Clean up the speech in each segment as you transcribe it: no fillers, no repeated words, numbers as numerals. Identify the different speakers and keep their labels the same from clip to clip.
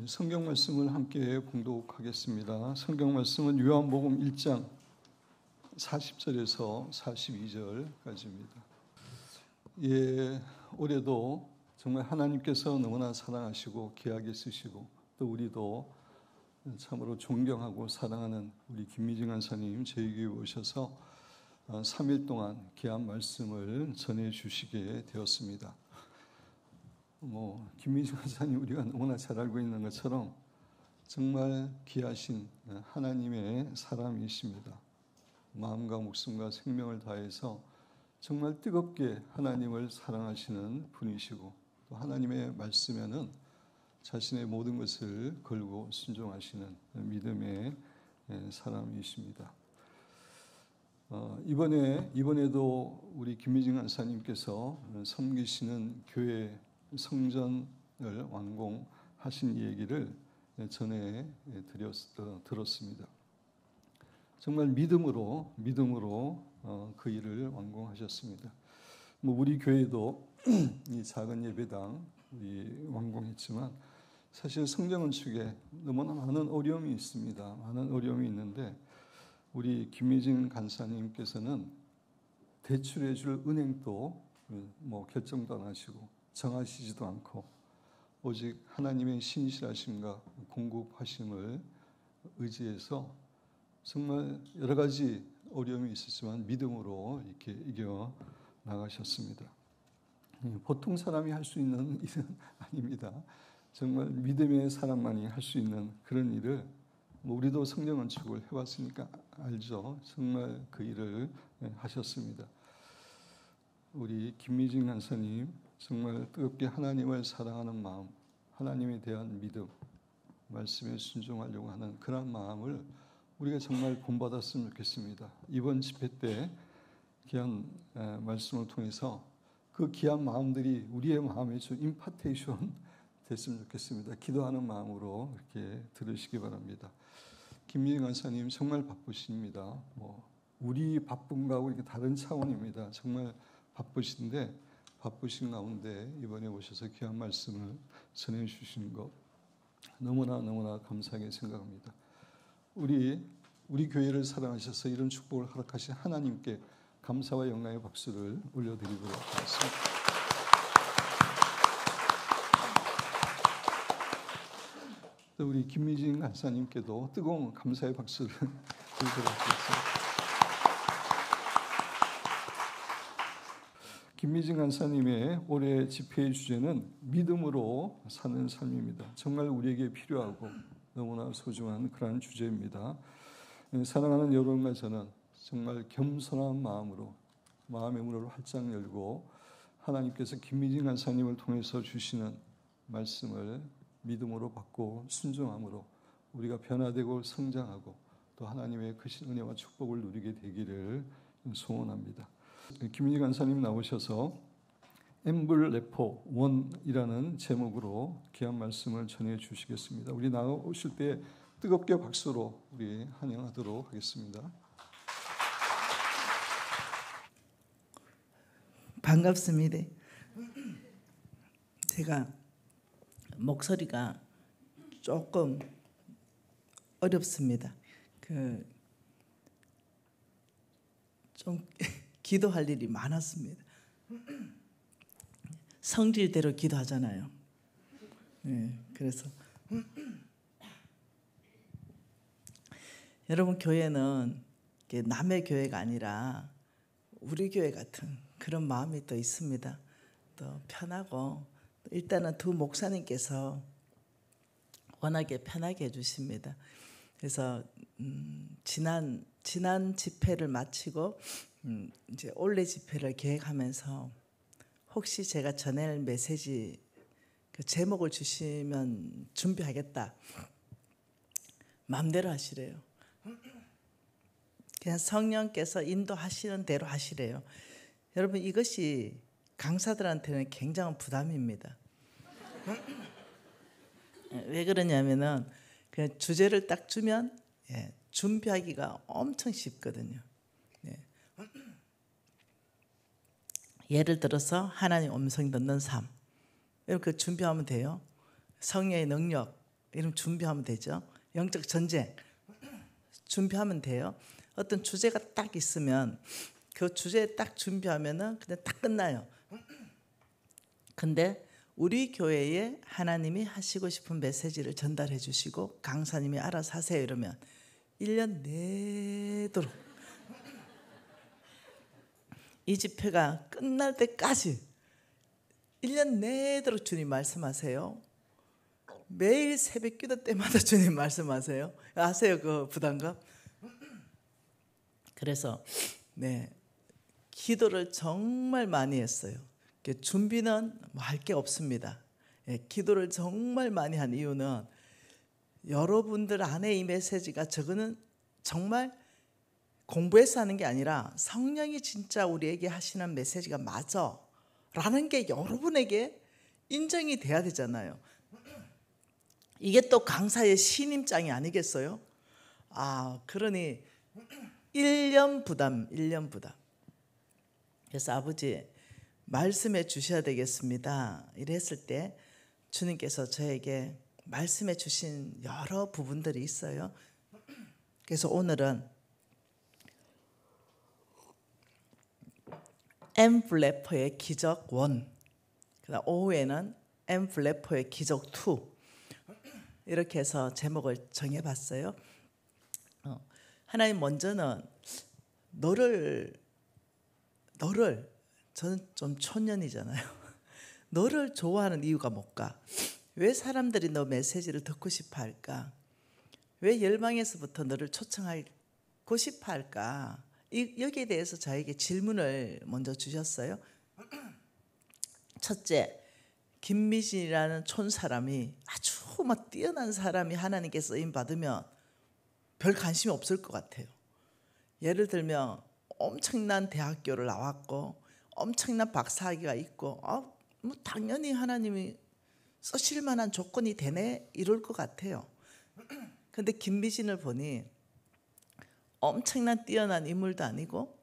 Speaker 1: 성경 말씀을 함께 봉독하겠습니다. 성경 말씀은 요한복음 1장 40절에서 42절까지입니다. 올해도 정말 하나님께서 너무나 사랑하시고 귀하게 쓰시고 또 우리도 참으로 존경하고 사랑하는 우리 김미정 간사님 저희 교회에 오셔서 3일 동안 귀한 말씀을 전해주시게 되었습니다. 김미정 간사님 우리가 너무나 잘 알고 있는 것처럼 정말 귀하신 하나님의 사람이십니다. 마음과 목숨과 생명을 다해서 정말 뜨겁게 하나님을 사랑하시는 분이시고 또 하나님의 말씀에는 자신의 모든 것을 걸고 순종하시는 믿음의 사람이십니다. 이번에도 우리 김미정 간사님께서 섬기시는 교회 성전을 완공하신 얘기를 전해 들었습니다. 정말 믿음으로 그 일을 완공하셨습니다. 우리 교회도 이 작은 예배당 완공했지만 사실 성전 건축에 너무나 많은 어려움이 있습니다. 많은 어려움이 있는데 우리 김미정 간사님께서는 대출해줄 은행도 결정도 안 하시고 정하시지도 않고 오직 하나님의 신실하심과 공급하심을 의지해서 정말 여러 가지 어려움이 있었지만 믿음으로 이렇게 이겨 나가셨습니다. 보통 사람이 할 수 있는 일은 아닙니다. 정말 믿음의 사람만이 할 수 있는 그런 일을 우리도 성전 건축을 해봤으니까 알죠. 정말 그 일을 하셨습니다. 우리 김미정 간사님 정말 뜨겁게 하나님을 사랑하는 마음, 하나님에 대한 믿음, 말씀에 순종하려고 하는 그런 마음을 우리가 정말 본받았으면 좋겠습니다. 이번 집회 때 귀한 말씀을 통해서 그 귀한 마음들이 우리의 마음에 좀 임파테이션 됐으면 좋겠습니다. 기도하는 마음으로 이렇게 들으시기 바랍니다. 김미정 간사님 정말 바쁘십니다. 우리 바쁜 거하고 이렇게 다른 차원입니다. 정말 바쁘신데 바쁘신 가운데 이번에 오셔서 귀한 말씀을 전해주시는 것 너무나 감사하게 생각합니다. 우리 교회를 사랑하셔서 이런 축복을 허락하신 하나님께 감사와 영광의 박수를 올려드리도록 하겠습니다. 또 우리 김미정 간사님께도 뜨거운 감사의 박수를 드리도록 하겠습니다. 김미정 간사님의 올해 집회의 주제는 믿음으로 사는 삶입니다. 정말 우리에게 필요하고 너무나 소중한 그러한 주제입니다. 사랑하는 여러분과 저는 정말 겸손한 마음으로 마음의 문을 활짝 열고 하나님께서 김미정 간사님을 통해서 주시는 말씀을 믿음으로 받고 순종함으로 우리가 변화되고 성장하고 또 하나님의 크신 은혜와 축복을 누리게 되기를 소원합니다. 김미정 간사님 나오셔서 엠블레포 원이라는 제목으로 귀한 말씀을 전해 주시겠습니다. 우리 나오실 때 뜨겁게 박수로 우리 환영하도록 하겠습니다.
Speaker 2: 반갑습니다. 제가 목소리가 조금 어렵습니다. 좀 기도할 일이 많았습니다. 성질대로 기도하잖아요. 그래서 여러분 교회는 남의 교회가 아니라 우리 교회 같은 그런 마음이 또 있습니다. 또 편하고 일단은 두 목사님께서 워낙에 편하게 해주십니다. 그래서 지난 집회를 마치고 이제 올해 집회를 계획하면서 혹시 제가 전할 메시지 그 제목을 주시면 준비하겠다. 마음대로 하시래요. 그냥 성령께서 인도하시는 대로 하시래요. 여러분 이것이 강사들한테는 굉장한 부담입니다. 왜 그러냐면은 그냥 주제를 딱 주면 준비하기가 엄청 쉽거든요. 예를 들어서 하나님 음성 듣는 삶 이렇게 준비하면 돼요. 성령의 능력 이러면 준비하면 되죠. 영적 전쟁 준비하면 돼요. 어떤 주제가 딱 있으면 그 주제에 딱 준비하면은 그냥 딱 끝나요. 근데 우리 교회에 하나님이 하시고 싶은 메시지를 전달해 주시고 강사님이 알아서 하세요 이러면 1년 내도록 이 집회가 끝날 때까지 1년 내도록 주님 말씀하세요. 매일 새벽 기도 때마다 주님 말씀하세요. 아세요 그 부담감? 그래서 네 기도를 정말 많이 했어요. 준비는 뭐 할 게 없습니다. 기도를 정말 많이 한 이유는 여러분들 안에 이 메시지가 저거는 정말 공부해서 하는 게 아니라 성령이 진짜 우리에게 하시는 메시지가 맞아 라는 게 여러분에게 인정이 돼야 되잖아요. 이게 또 강사의 신임장이 아니겠어요? 그러니 1년 부담. 그래서 아버지 말씀해 주셔야 되겠습니다. 이랬을 때 주님께서 저에게 말씀해 주신 여러 부분들이 있어요. 그래서 오늘은 M 블래퍼의 기적 1, 그다음 오후에는 M 블래퍼의 기적 2 이렇게 해서 제목을 정해봤어요. 하나님 먼저는 너를 저는 좀 초년이잖아요. 너를 좋아하는 이유가 뭘까? 왜 사람들이 너 메시지를 듣고 싶어 할까? 왜 열방에서부터 너를 초청하고 싶어 할까? 여기에 대해서 저에게 질문을 먼저 주셨어요. 첫째, 김미진이라는 촌사람이 아주 막 뛰어난 사람이 하나님께 쓰임 받으면 별 관심이 없을 것 같아요. 예를 들면 엄청난 대학교를 나왔고 엄청난 박사학위가 있고 뭐 당연히 하나님이 쓰실 만한 조건이 되네 이럴 것 같아요. 근데 김미진을 보니 엄청난 뛰어난 인물도 아니고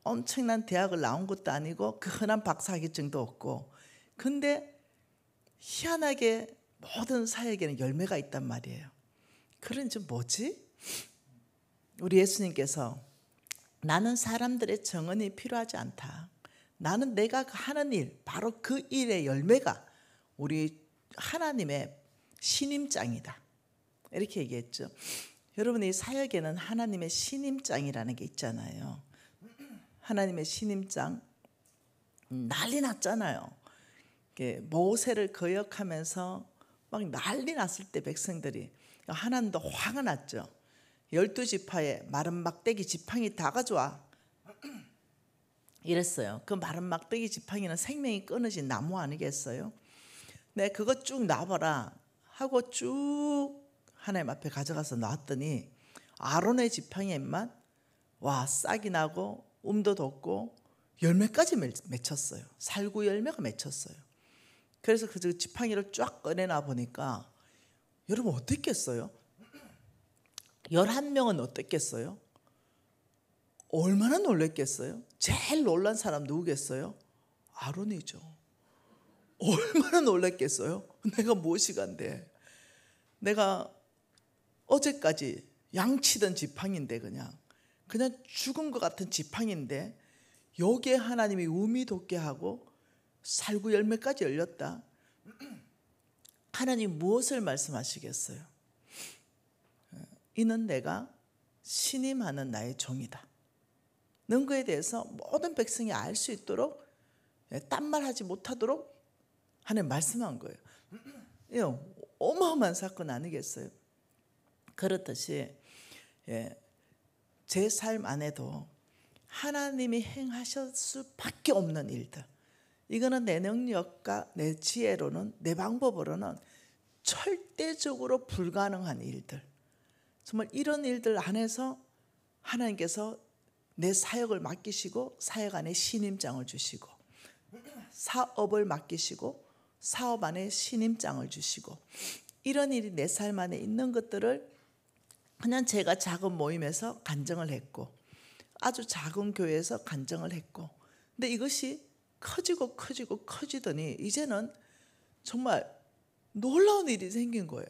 Speaker 2: 엄청난 대학을 나온 것도 아니고 그 흔한 박사학위증도 없고 근데 희한하게 모든 사역에는 열매가 있단 말이에요. 그러니 뭐지? 우리 예수님께서 나는 사람들의 정언이 필요하지 않다. 나는 내가 하는 일, 바로 그 일의 열매가 우리 하나님의 신임장이다. 이렇게 얘기했죠. 여러분 이 사역에는 하나님의 신임장이라는 게 있잖아요. 하나님의 신임장 난리 났잖아요. 모세를 거역하면서 막 난리 났을 때 백성들이 하나님도 화가 났죠. 12지파에 마른 막대기 지팡이 다 가져와 이랬어요. 그 마른 막대기 지팡이는 생명이 끊어진 나무 아니겠어요? 네, 그거 쭉 놔봐라 하고 쭉 하나님 앞에 가져가서 놨더니 아론의 지팡이에만 싹이 나고 움도 돋고 열매까지 맺혔어요. 살구 열매가 맺혔어요. 그래서 그 지팡이를 쫙 꺼내놔 보니까 여러분 어땠겠어요? 11명은 어땠겠어요? 얼마나 놀랬겠어요? 제일 놀란 사람 누구겠어요? 아론이죠. 얼마나 놀랬겠어요? 내가 무엇이간데 내가 어제까지 양치던 지팡인데 그냥 죽은 것 같은 지팡인데 여기에 하나님이 우미 돋게 하고 살구 열매까지 열렸다. 하나님 무엇을 말씀하시겠어요? 이는 내가 신임하는 나의 종이다. 는 그에 대해서 모든 백성이 알 수 있도록 딴말하지 못하도록 하나님 말씀한 거예요. 어마어마한 사건 아니겠어요? 그렇듯이 제 삶 안에도 하나님이 행하실 수밖에 없는 일들, 이거는 내 능력과 내 지혜로는 내 방법으로는 절대적으로 불가능한 일들, 정말 이런 일들 안에서 하나님께서 내 사역을 맡기시고 사역 안에 신임장을 주시고 사업을 맡기시고 사업 안에 신임장을 주시고 이런 일이 내 삶 안에 있는 것들을 그냥 제가 작은 모임에서 간증을 했고 아주 작은 교회에서 간증을 했고 근데 이것이 커지더니 이제는 정말 놀라운 일이 생긴 거예요.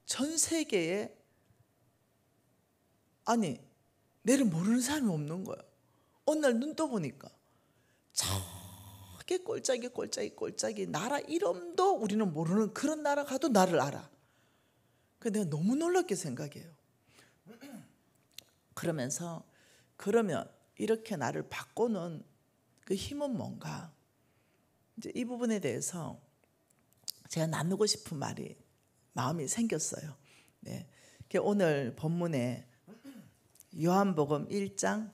Speaker 2: 전 세계에 아니 내를 모르는 사람이 없는 거예요. 어느 날 눈 떠보니까 저게 꼴짝이 나라 이름도 우리는 모르는 그런 나라 가도 나를 알아. 내가 너무 놀랍게 생각해요. 그러면서 그러면 이렇게 나를 바꾸는 그 힘은 뭔가? 이제 이 부분에 대해서 제가 나누고 싶은 마음이 생겼어요. 네. 오늘 본문에 요한복음 1장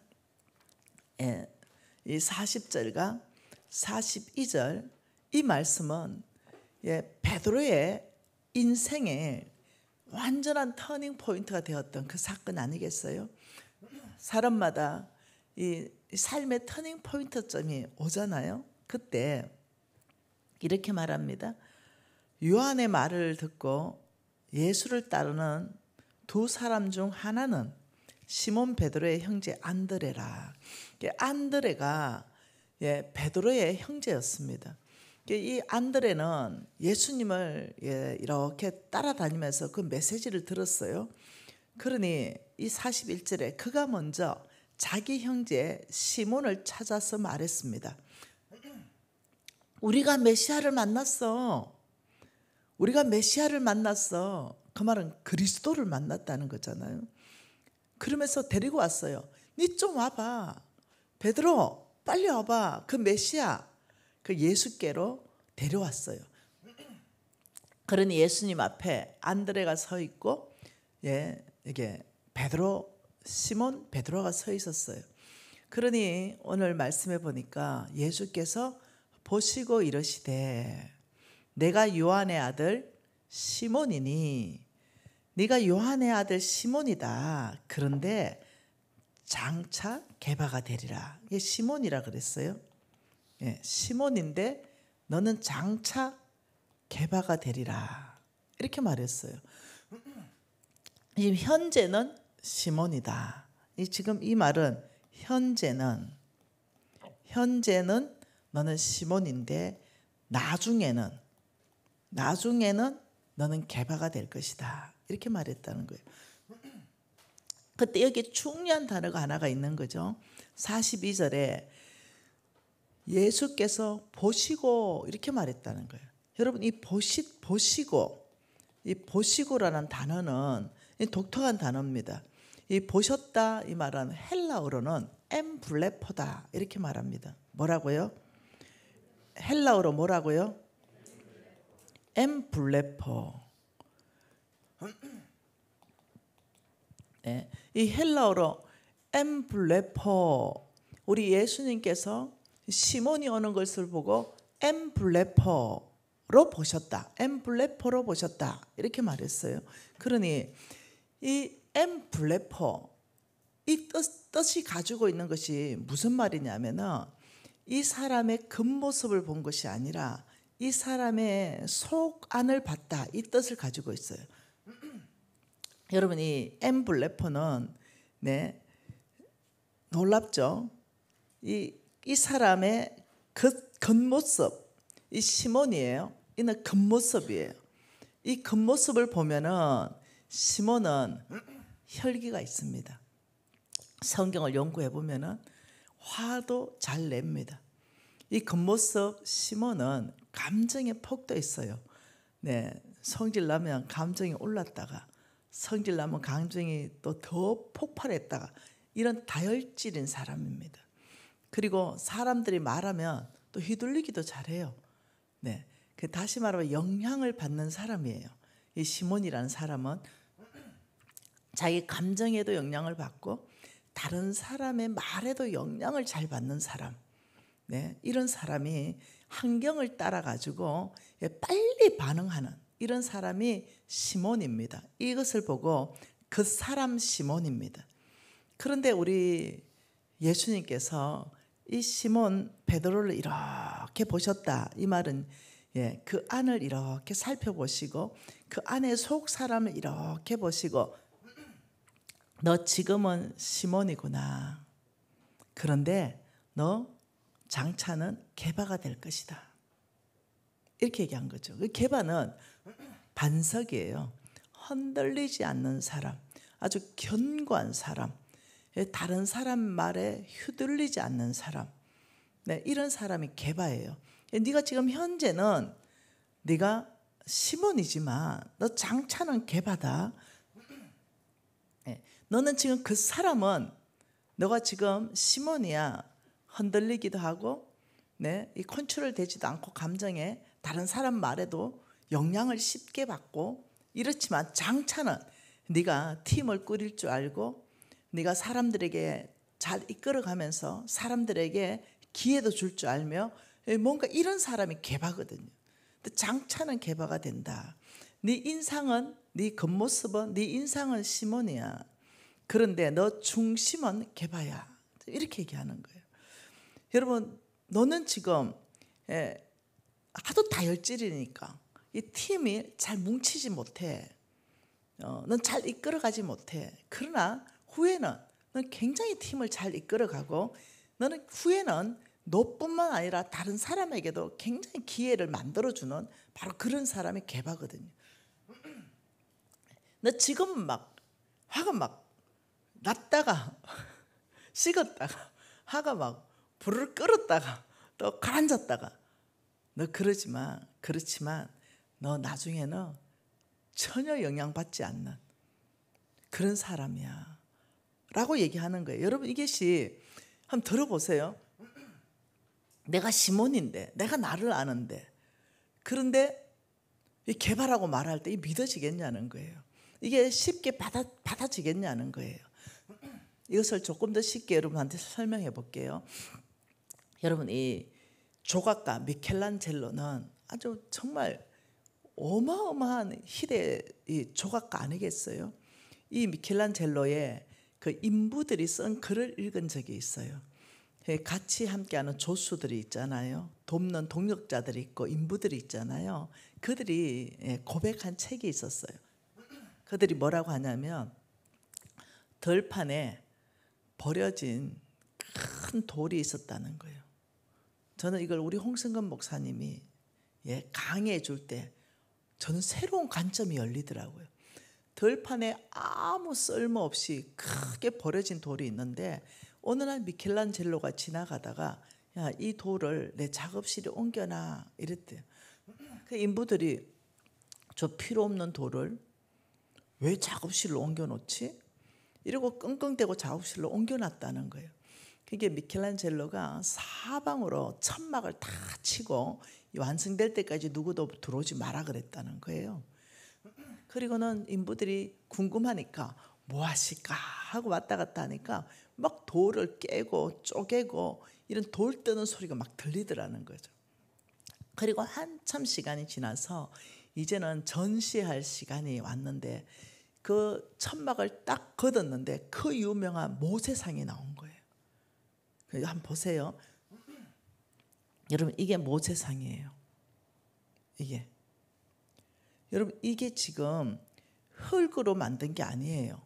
Speaker 2: 이 40절과 42절 이 말씀은 베드로의 인생의 완전한 터닝 포인트가 되었던 그 사건 아니겠어요? 사람마다 이 삶의 터닝 포인트점이 오잖아요. 그때 이렇게 말합니다. 요한의 말을 듣고 예수를 따르는 두 사람 중 하나는 시몬 베드로의 형제 안드레라. 안드레가 베드로의 형제였습니다. 이 안드레는 예수님을 이렇게 따라다니면서 그 메시지를 들었어요. 그러니 이 41절에 그가 먼저 자기 형제 시몬을 찾아서 말했습니다. 우리가 메시아를 만났어. 그 말은 그리스도를 만났다는 거잖아요. 그러면서 데리고 왔어요. 니 좀 와봐. 베드로 빨리 와봐. 그 메시아 그 예수께로 데려왔어요. 그러니 예수님 앞에 안드레가 서 있고 이게 시몬 베드로가 서 있었어요. 그러니 오늘 말씀해 보니까 예수께서 보시고 이르시되 내가 요한의 아들 시몬이니 네가 요한의 아들 시몬이다. 그런데 장차 게바가 되리라. 이게 시몬이라 그랬어요. 시몬인데 너는 장차 게바가 되리라. 이렇게 말했어요. 지금 현재는 시몬이다. 지금 이 말은 현재는 너는 시몬인데 나중에는 너는 게바가 될 것이다. 이렇게 말했다는 거예요. 그때 여기 중요한 단어가 하나가 있는 거죠. 42절에 예수께서 보시고 이렇게 말했다는 거예요. 여러분 이 보시고라는 단어는 독특한 단어입니다. 이 보셨다 이 말은 헬라어로는 엠블레포다 이렇게 말합니다. 뭐라고요? 헬라어로 뭐라고요? 엠블레포. 이 헬라어로 엠블레포. 우리 예수님께서 시몬이 오는 것을 보고 엠블레포로 보셨다. 엠블레포로 보셨다. 이렇게 말했어요. 그러니 이 엠블레포 이 뜻이 가지고 있는 것이 무슨 말이냐면은 이 사람의 겉모습을 본 것이 아니라 이 사람의 속 안을 봤다. 이 뜻을 가지고 있어요. 여러분 이 엠블레포는 놀랍죠. 이 사람의 겉모습 이 시몬이에요. 이는 겉모습이에요. 이 겉모습을 보면은 시몬은 혈기가 있습니다. 성경을 연구해 보면은 화도 잘 냅니다. 이 겉모습 시몬은 감정의 폭도 있어요. 성질 나면 감정이 올랐다가 성질 나면 감정이 또 더 폭발했다가 이런 다혈질인 사람입니다. 그리고 사람들이 말하면 또 휘둘리기도 잘해요. 다시 말하면 영향을 받는 사람이에요. 이 시몬이라는 사람은 자기 감정에도 영향을 받고 다른 사람의 말에도 영향을 잘 받는 사람. 이런 사람이 환경을 따라 가지고 빨리 반응하는 이런 사람이 시몬입니다. 이것을 보고 그 사람 시몬입니다. 그런데 우리 예수님께서 이 시몬 베드로를 이렇게 보셨다. 이 말은 그 안을 이렇게 살펴보시고 그 안에 속 사람을 이렇게 보시고 너 지금은 시몬이구나. 그런데 너 장차는 게바가 될 것이다. 이렇게 얘기한 거죠. 그 게바는 반석이에요. 흔들리지 않는 사람, 아주 견고한 사람, 다른 사람 말에 휘둘리지 않는 사람, 네, 이런 사람이 게바예요. 네가 지금 현재는 네가 시몬이지만 너 장차는 게바다. 너는 지금 그 사람은 너가 지금 시몬이야. 흔들리기도 하고, 네, 이 컨트롤 되지도 않고 감정에 다른 사람 말에도 영향을 쉽게 받고 이렇지만 장차는 네가 팀을 꾸릴 줄 알고 네가 사람들에게 잘 이끌어가면서 사람들에게 기회도 줄 줄 알며 뭔가 이런 사람이 게바거든요. 근데 장차는 게바가 된다. 네 인상은, 네 겉모습은, 네 인상은 시몬이야. 그런데 너 중심은 게바야. 이렇게 얘기하는 거예요. 여러분, 너는 지금 하도 다혈질이니까 이 팀이 잘 뭉치지 못해. 넌 잘 이끌어가지 못해. 그러나 후에는 넌 굉장히 팀을 잘 이끌어가고 너는 후에는 너뿐만 아니라 다른 사람에게도 굉장히 기회를 만들어주는 바로 그런 사람이 게바거든요. 너 지금은 막 화가 막 났다가 식었다가 화가 막 불을 끓었다가 또 가라앉았다가 너 그렇지만 너 나중에는 전혀 영향받지 않는 그런 사람이야 라고 얘기하는 거예요. 여러분 이것이 한번 들어보세요. 내가 시몬인데 내가 나를 아는데 그런데 이 게바라고 말할 때 믿어지겠냐는 거예요. 이게 쉽게 받아지겠냐는 거예요. 이것을 조금 더 쉽게 여러분한테 설명해 볼게요. 여러분 이 조각가 미켈란젤로는 아주 정말 어마어마한 희대의 이 조각가 아니겠어요? 이 미켈란젤로의 그 인부들이 쓴 글을 읽은 적이 있어요. 같이 함께하는 조수들이 있잖아요. 돕는 동역자들이 있고 인부들이 있잖아요. 그들이 고백한 책이 있었어요. 그들이 뭐라고 하냐면 들판에 버려진 큰 돌이 있었다는 거예요. 저는 이걸 우리 홍승건 목사님이 강의해 줄 때 저는 새로운 관점이 열리더라고요. 들판에 아무 쓸모없이 크게 버려진 돌이 있는데 어느 날 미켈란젤로가 지나가다가 야, 이 돌을 내 작업실에 옮겨놔 이랬대요. 그 인부들이 저 필요 없는 돌을 왜 작업실로 옮겨놓지? 이러고 끙끙대고 작업실로 옮겨놨다는 거예요. 그게 미켈란젤로가 사방으로 천막을 다 치고 완성될 때까지 누구도 들어오지 마라 그랬다는 거예요. 그리고는 인부들이 궁금하니까 뭐 하실까 하고 왔다 갔다 하니까 막 돌을 깨고 쪼개고 이런 돌 뜨는 소리가 막 들리더라는 거죠. 그리고 한참 시간이 지나서 이제는 전시할 시간이 왔는데 그 천막을 딱 걷었는데 그 유명한 모세상이 나온 거예요. 한번 보세요. 여러분 이게 모세상이에요. 이게 여러분 이게 지금 흙으로 만든 게 아니에요.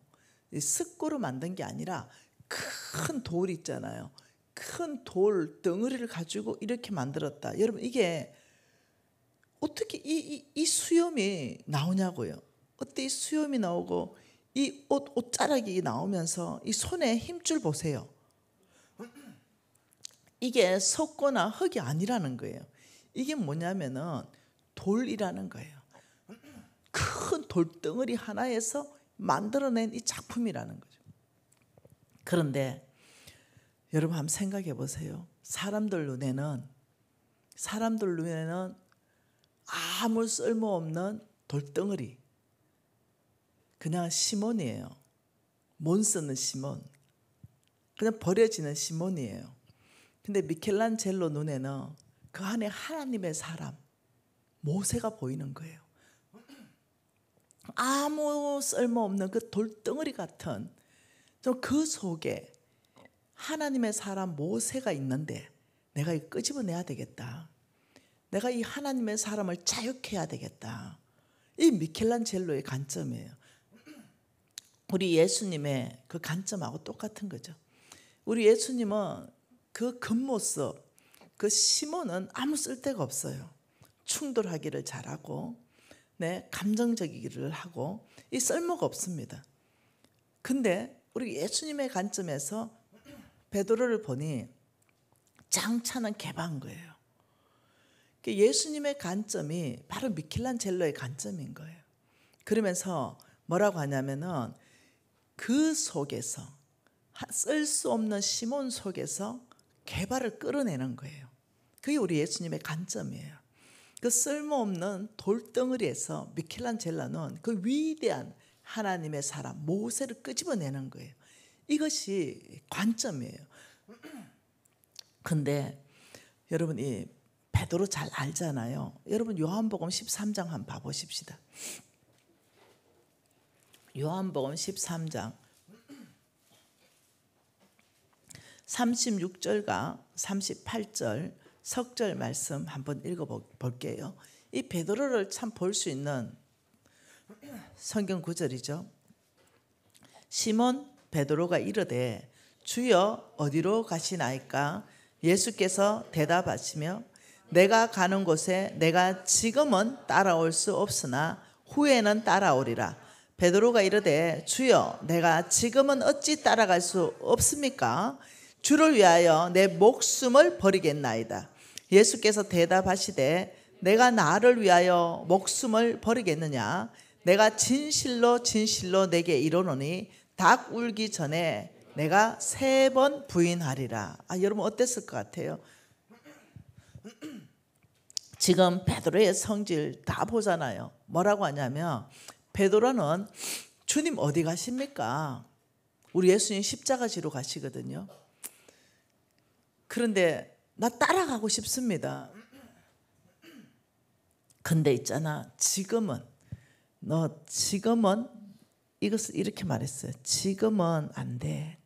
Speaker 2: 습고로 만든 게 아니라 큰 돌 있잖아요. 큰 돌 덩어리를 가지고 이렇게 만들었다. 여러분 이게 어떻게 이 수염이 나오냐고요. 어때 이 수염이 나오고 이 옷자락이 나오면서 이 손에 힘줄 보세요. 이게 석고나 흙이 아니라는 거예요. 이게 뭐냐면은 돌이라는 거예요. 큰 돌덩어리 하나에서 만들어낸 이 작품이라는 거죠. 그런데 여러분 한번 생각해 보세요. 사람들 눈에는 아무 쓸모없는 돌덩어리, 그냥 시몬이에요. 못 쓰는 시몬, 그냥 버려지는 시몬이에요. 근데 미켈란젤로 눈에는 그 안에 하나님의 사람 모세가 보이는 거예요. 아무 쓸모없는 그 돌덩어리 같은 좀 그 속에 하나님의 사람 모세가 있는데 내가 이거 끄집어내야 되겠다. 내가 이 하나님의 사람을 자유케 해야 되겠다. 이 미켈란젤로의 관점이에요. 우리 예수님의 그 관점하고 똑같은 거죠. 우리 예수님은 그 겉모습, 그 시몬은 아무 쓸데가 없어요. 충돌하기를 잘하고 감정적이기를 하고 이 쓸모가 없습니다. 근데 우리 예수님의 관점에서 베드로를 보니 장차는 개방한 거예요. 예수님의 관점이 바로 미켈란젤로의 관점인 거예요. 그러면서 뭐라고 하냐면은 그 속에서 쓸 수 없는 시몬 속에서 개발을 끌어내는 거예요. 그게 우리 예수님의 관점이에요. 그 쓸모없는 돌덩어리에서 미켈란젤로는 그 위대한 하나님의 사람 모세를 끄집어내는 거예요. 이것이 관점이에요. 근데 여러분 이 베드로 잘 알잖아요. 여러분 요한복음 13장 한번 봐보십시다. 요한복음 13장 36절과 38절 석절 말씀 한번 읽어볼게요. 이 베드로를 참 볼 수 있는 성경 구절이죠. 시몬 베드로가 이르되 주여 어디로 가시나이까? 예수께서 대답하시며 내가 가는 곳에 내가 지금은 따라올 수 없으나 후에는 따라오리라. 베드로가 이르되 주여 내가 지금은 어찌 따라갈 수 없습니까? 주를 위하여 내 목숨을 버리겠나이다. 예수께서 대답하시되 내가 나를 위하여 목숨을 버리겠느냐? 내가 진실로 진실로 내게 이르노니 닭 울기 전에 내가 3번 부인하리라. 여러분 어땠을 것 같아요? 지금 베드로의 성질 다 보잖아요. 뭐라고 하냐면 베드로는 주님 어디 가십니까? 우리 예수님 십자가 지러 가시거든요. 그런데 나 따라가고 싶습니다. 근데 있잖아, 지금은 이것을 이렇게 말했어요. 지금은 안 돼.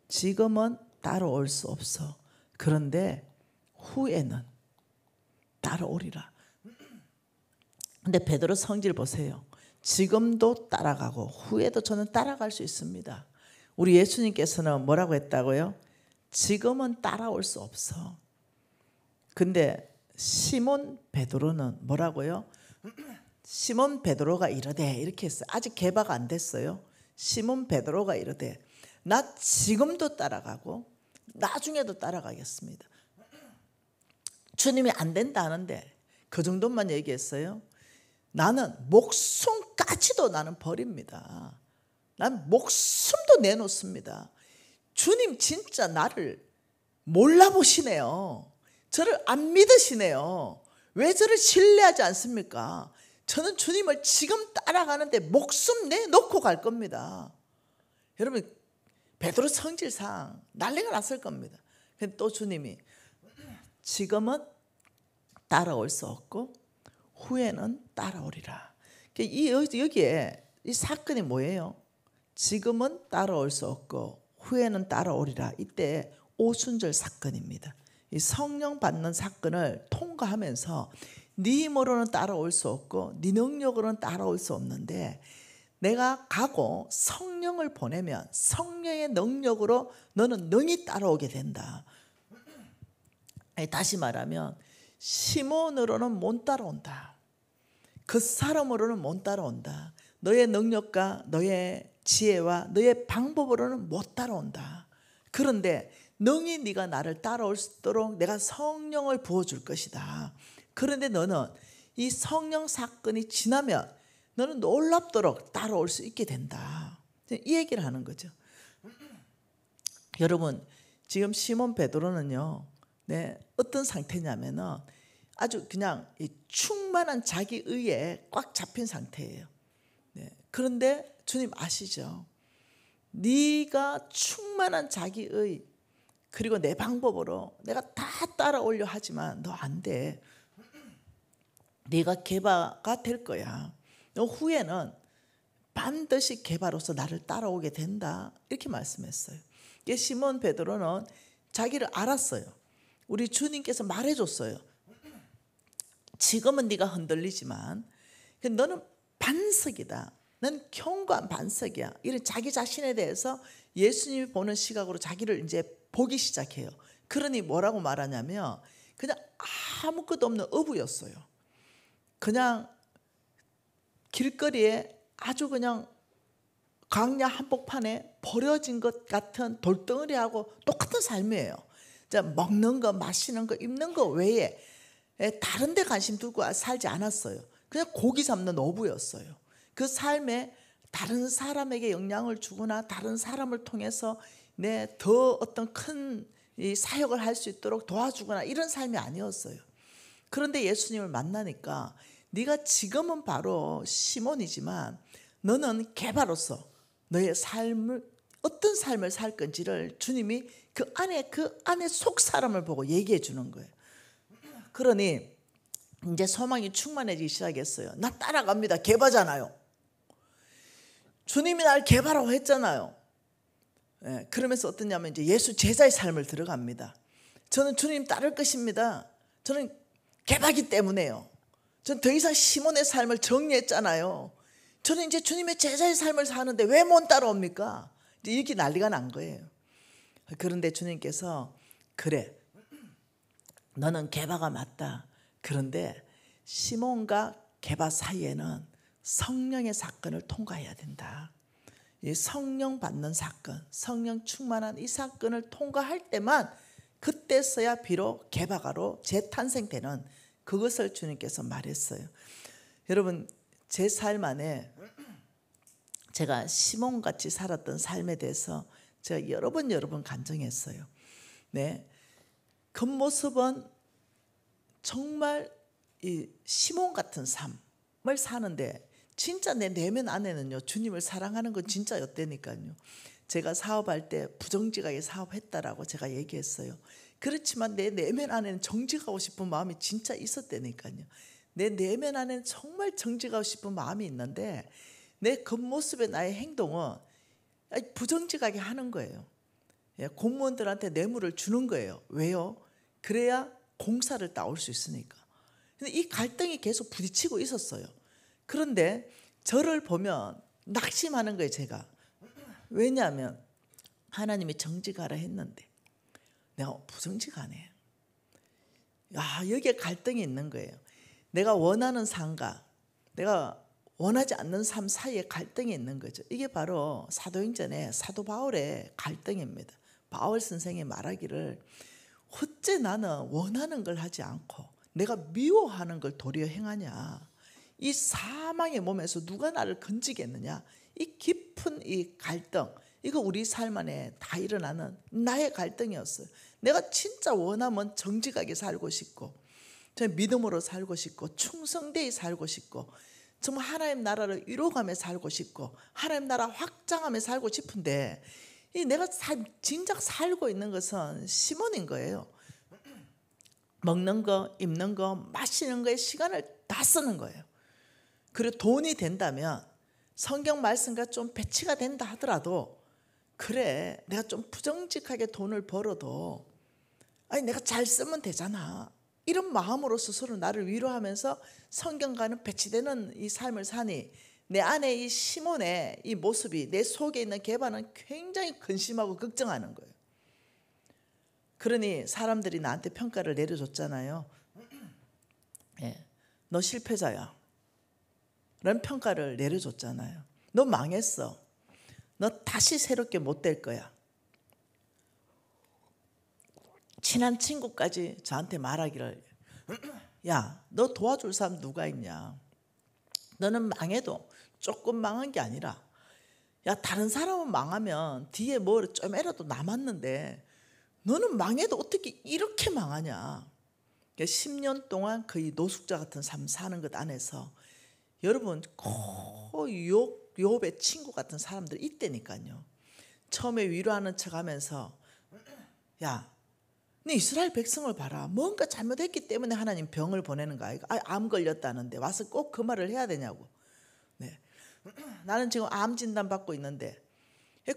Speaker 2: 지금은 따라올 수 없어. 그런데 후에는 따라오리라. 근데 베드로 성질 보세요. 지금도 따라가고 후에도 저는 따라갈 수 있습니다. 우리 예수님께서는 뭐라고 했다고요? 지금은 따라올 수 없어. 근데 시몬 베드로는 뭐라고요? 시몬 베드로가 이르되 이렇게 했어요. 아직 개바가 안 됐어요. 시몬 베드로가 이르되 나 지금도 따라가고 나중에도 따라가겠습니다. 주님이 안 된다 하는데 그 정도만 얘기했어요. 나는 목숨까지도 나는 버립니다. 난 목숨도 내놓습니다. 주님 진짜 나를 몰라보시네요. 저를 안 믿으시네요. 왜 저를 신뢰하지 않습니까? 저는 주님을 지금 따라가는데 목숨 내놓고 갈 겁니다. 여러분 베드로 성질상 난리가 났을 겁니다. 근데 또 주님이 지금은 따라올 수 없고 후에는 따라오리라. 여기에 이 사건이 뭐예요? 지금은 따라올 수 없고 후에는 따라오리라. 이때 오순절 사건입니다. 이 성령 받는 사건을 통과하면서 네 힘으로는 따라올 수 없고 네 능력으로는 따라올 수 없는데 내가 가고 성령을 보내면 성령의 능력으로 너는 능히 따라오게 된다. 다시 말하면 시몬으로는 못 따라온다. 그 사람으로는 못 따라온다. 너의 능력과 너의 지혜와 너의 방법으로는 못 따라온다. 그런데 능히 네가 나를 따라올 수 있도록 내가 성령을 부어줄 것이다. 그런데 너는 이 성령 사건이 지나면 너는 놀랍도록 따라올 수 있게 된다. 이 얘기를 하는 거죠. 여러분 지금 시몬 베드로는요, 어떤 상태냐면은 아주 그냥 이 충만한 자기의에 꽉 잡힌 상태예요. 그런데 주님 아시죠? 네가 충만한 자기의 그리고 내 방법으로 내가 다 따라오려 하지만 너 안 돼. 네가 개바가 될 거야. 너 후에는 반드시 개바로서 나를 따라오게 된다. 이렇게 말씀했어요. 시몬 베드로는 자기를 알았어요. 우리 주님께서 말해줬어요. 지금은 네가 흔들리지만 너는 반석이다. 넌 견고한 반석이야. 이런 자기 자신에 대해서 예수님이 보는 시각으로 자기를 이제 보기 시작해요. 그러니 뭐라고 말하냐면 그냥 아무것도 없는 어부였어요. 그냥 길거리에 아주 그냥 광야 한복판에 버려진 것 같은 돌덩어리하고 똑같은 삶이에요. 먹는 거, 마시는 거, 입는 거 외에 다른 데 관심 두고 살지 않았어요. 그냥 고기 잡는 어부였어요. 그 삶에 다른 사람에게 영향을 주거나 다른 사람을 통해서 더 어떤 큰 이 사역을 할 수 있도록 도와주거나 이런 삶이 아니었어요. 그런데 예수님을 만나니까 네가 지금은 바로 시몬이지만 너는 게바로서 너의 삶을 어떤 삶을 살 건지를 주님이 그 안에 속 사람을 보고 얘기해 주는 거예요. 그러니 이제 소망이 충만해지기 시작했어요. 나 따라갑니다. 게바잖아요. 주님이 날 게바라고 했잖아요. 그러면서 어떠냐면 이제 예수 제자의 삶을 들어갑니다. 저는 주님 따를 것입니다. 저는 게바기 때문에요. 저는 더 이상 시몬의 삶을 정리했잖아요. 저는 이제 주님의 제자의 삶을 사는데 왜 못 따라옵니까? 이제 이렇게 난리가 난 거예요. 그런데 주님께서 그래, 너는 게바가 맞다. 그런데 시몬과 게바 사이에는 성령의 사건을 통과해야 된다. 이 성령 받는 사건, 성령 충만한 이 사건을 통과할 때만 그때서야 비록 게바가로 재탄생되는 그것을 주님께서 말했어요. 여러분, 제 삶 안에 제가 시몬같이 살았던 삶에 대해서 제가 여러 번 간증했어요. 겉모습은 정말 이 시몬 같은 삶을 사는데 진짜 내 내면 안에는요, 주님을 사랑하는 건 진짜였다니까요. 제가 사업할 때 부정직하게 사업했다라고 제가 얘기했어요. 그렇지만 내 내면 안에는 정직하고 싶은 마음이 진짜 있었다니까요. 내 내면 안에는 정말 정직하고 싶은 마음이 있는데 내 겉모습의 나의 행동은 부정직하게 하는 거예요. 공무원들한테 뇌물을 주는 거예요. 왜요? 그래야 공사를 따올 수 있으니까. 근데 이 갈등이 계속 부딪히고 있었어요. 그런데 저를 보면 낙심하는 거예요, 제가. 왜냐하면 하나님이 정직하라 했는데 내가 부정직하네. 여기에 갈등이 있는 거예요. 내가 원하는 삶과 내가 원하지 않는 삶 사이에 갈등이 있는 거죠. 이게 바로 사도행전의 사도 바울의 갈등입니다. 바울 선생이 말하기를 어째 나는 원하는 걸 하지 않고 내가 미워하는 걸 도리어 행하냐. 이 사망의 몸에서 누가 나를 건지겠느냐. 이 깊은 이 갈등, 이거 우리 삶 안에 다 일어나는 나의 갈등이었어요. 내가 진짜 원하면 정직하게 살고 싶고 믿음으로 살고 싶고 충성되이 살고 싶고 정말 하나님 나라를 이뤄가며 살고 싶고 하나님 나라 확장하며 살고 싶은데 이 내가 진작 살고 있는 것은 시몬인 거예요. 먹는 거, 입는 거, 마시는 거에 시간을 다 쓰는 거예요. 그리고 돈이 된다면 성경 말씀과 좀 배치가 된다 하더라도 그래, 내가 좀 부정직하게 돈을 벌어도 내가 잘 쓰면 되잖아. 이런 마음으로 스스로 나를 위로하면서 성경과는 배치되는 이 삶을 사니 내 안에 이 시몬의 이 모습이 내 속에 있는 게바는 굉장히 근심하고 걱정하는 거예요. 그러니 사람들이 나한테 평가를 내려줬잖아요. 너 실패자야 라는 평가를 내려줬잖아요. 너 망했어. 너 다시 새롭게 못 될 거야. 친한 친구까지 저한테 말하기를 야, 너 도와줄 사람 누가 있냐. 너는 망해도 조금 망한 게 아니라 야, 다른 사람은 망하면 뒤에 뭐 좀이라도 남았는데 너는 망해도 어떻게 이렇게 망하냐. 10년 동안 거의 노숙자 같은 삶 사는 것 안에서 여러분 거의 욥의 친구 같은 사람들 있다니까요. 처음에 위로하는 척하면서 야, 네 이스라엘 백성을 봐라. 뭔가 잘못했기 때문에 하나님 병을 보내는 거 아이가? 암 걸렸다는데 와서 꼭 그 말을 해야 되냐고. 나는 지금 암 진단 받고 있는데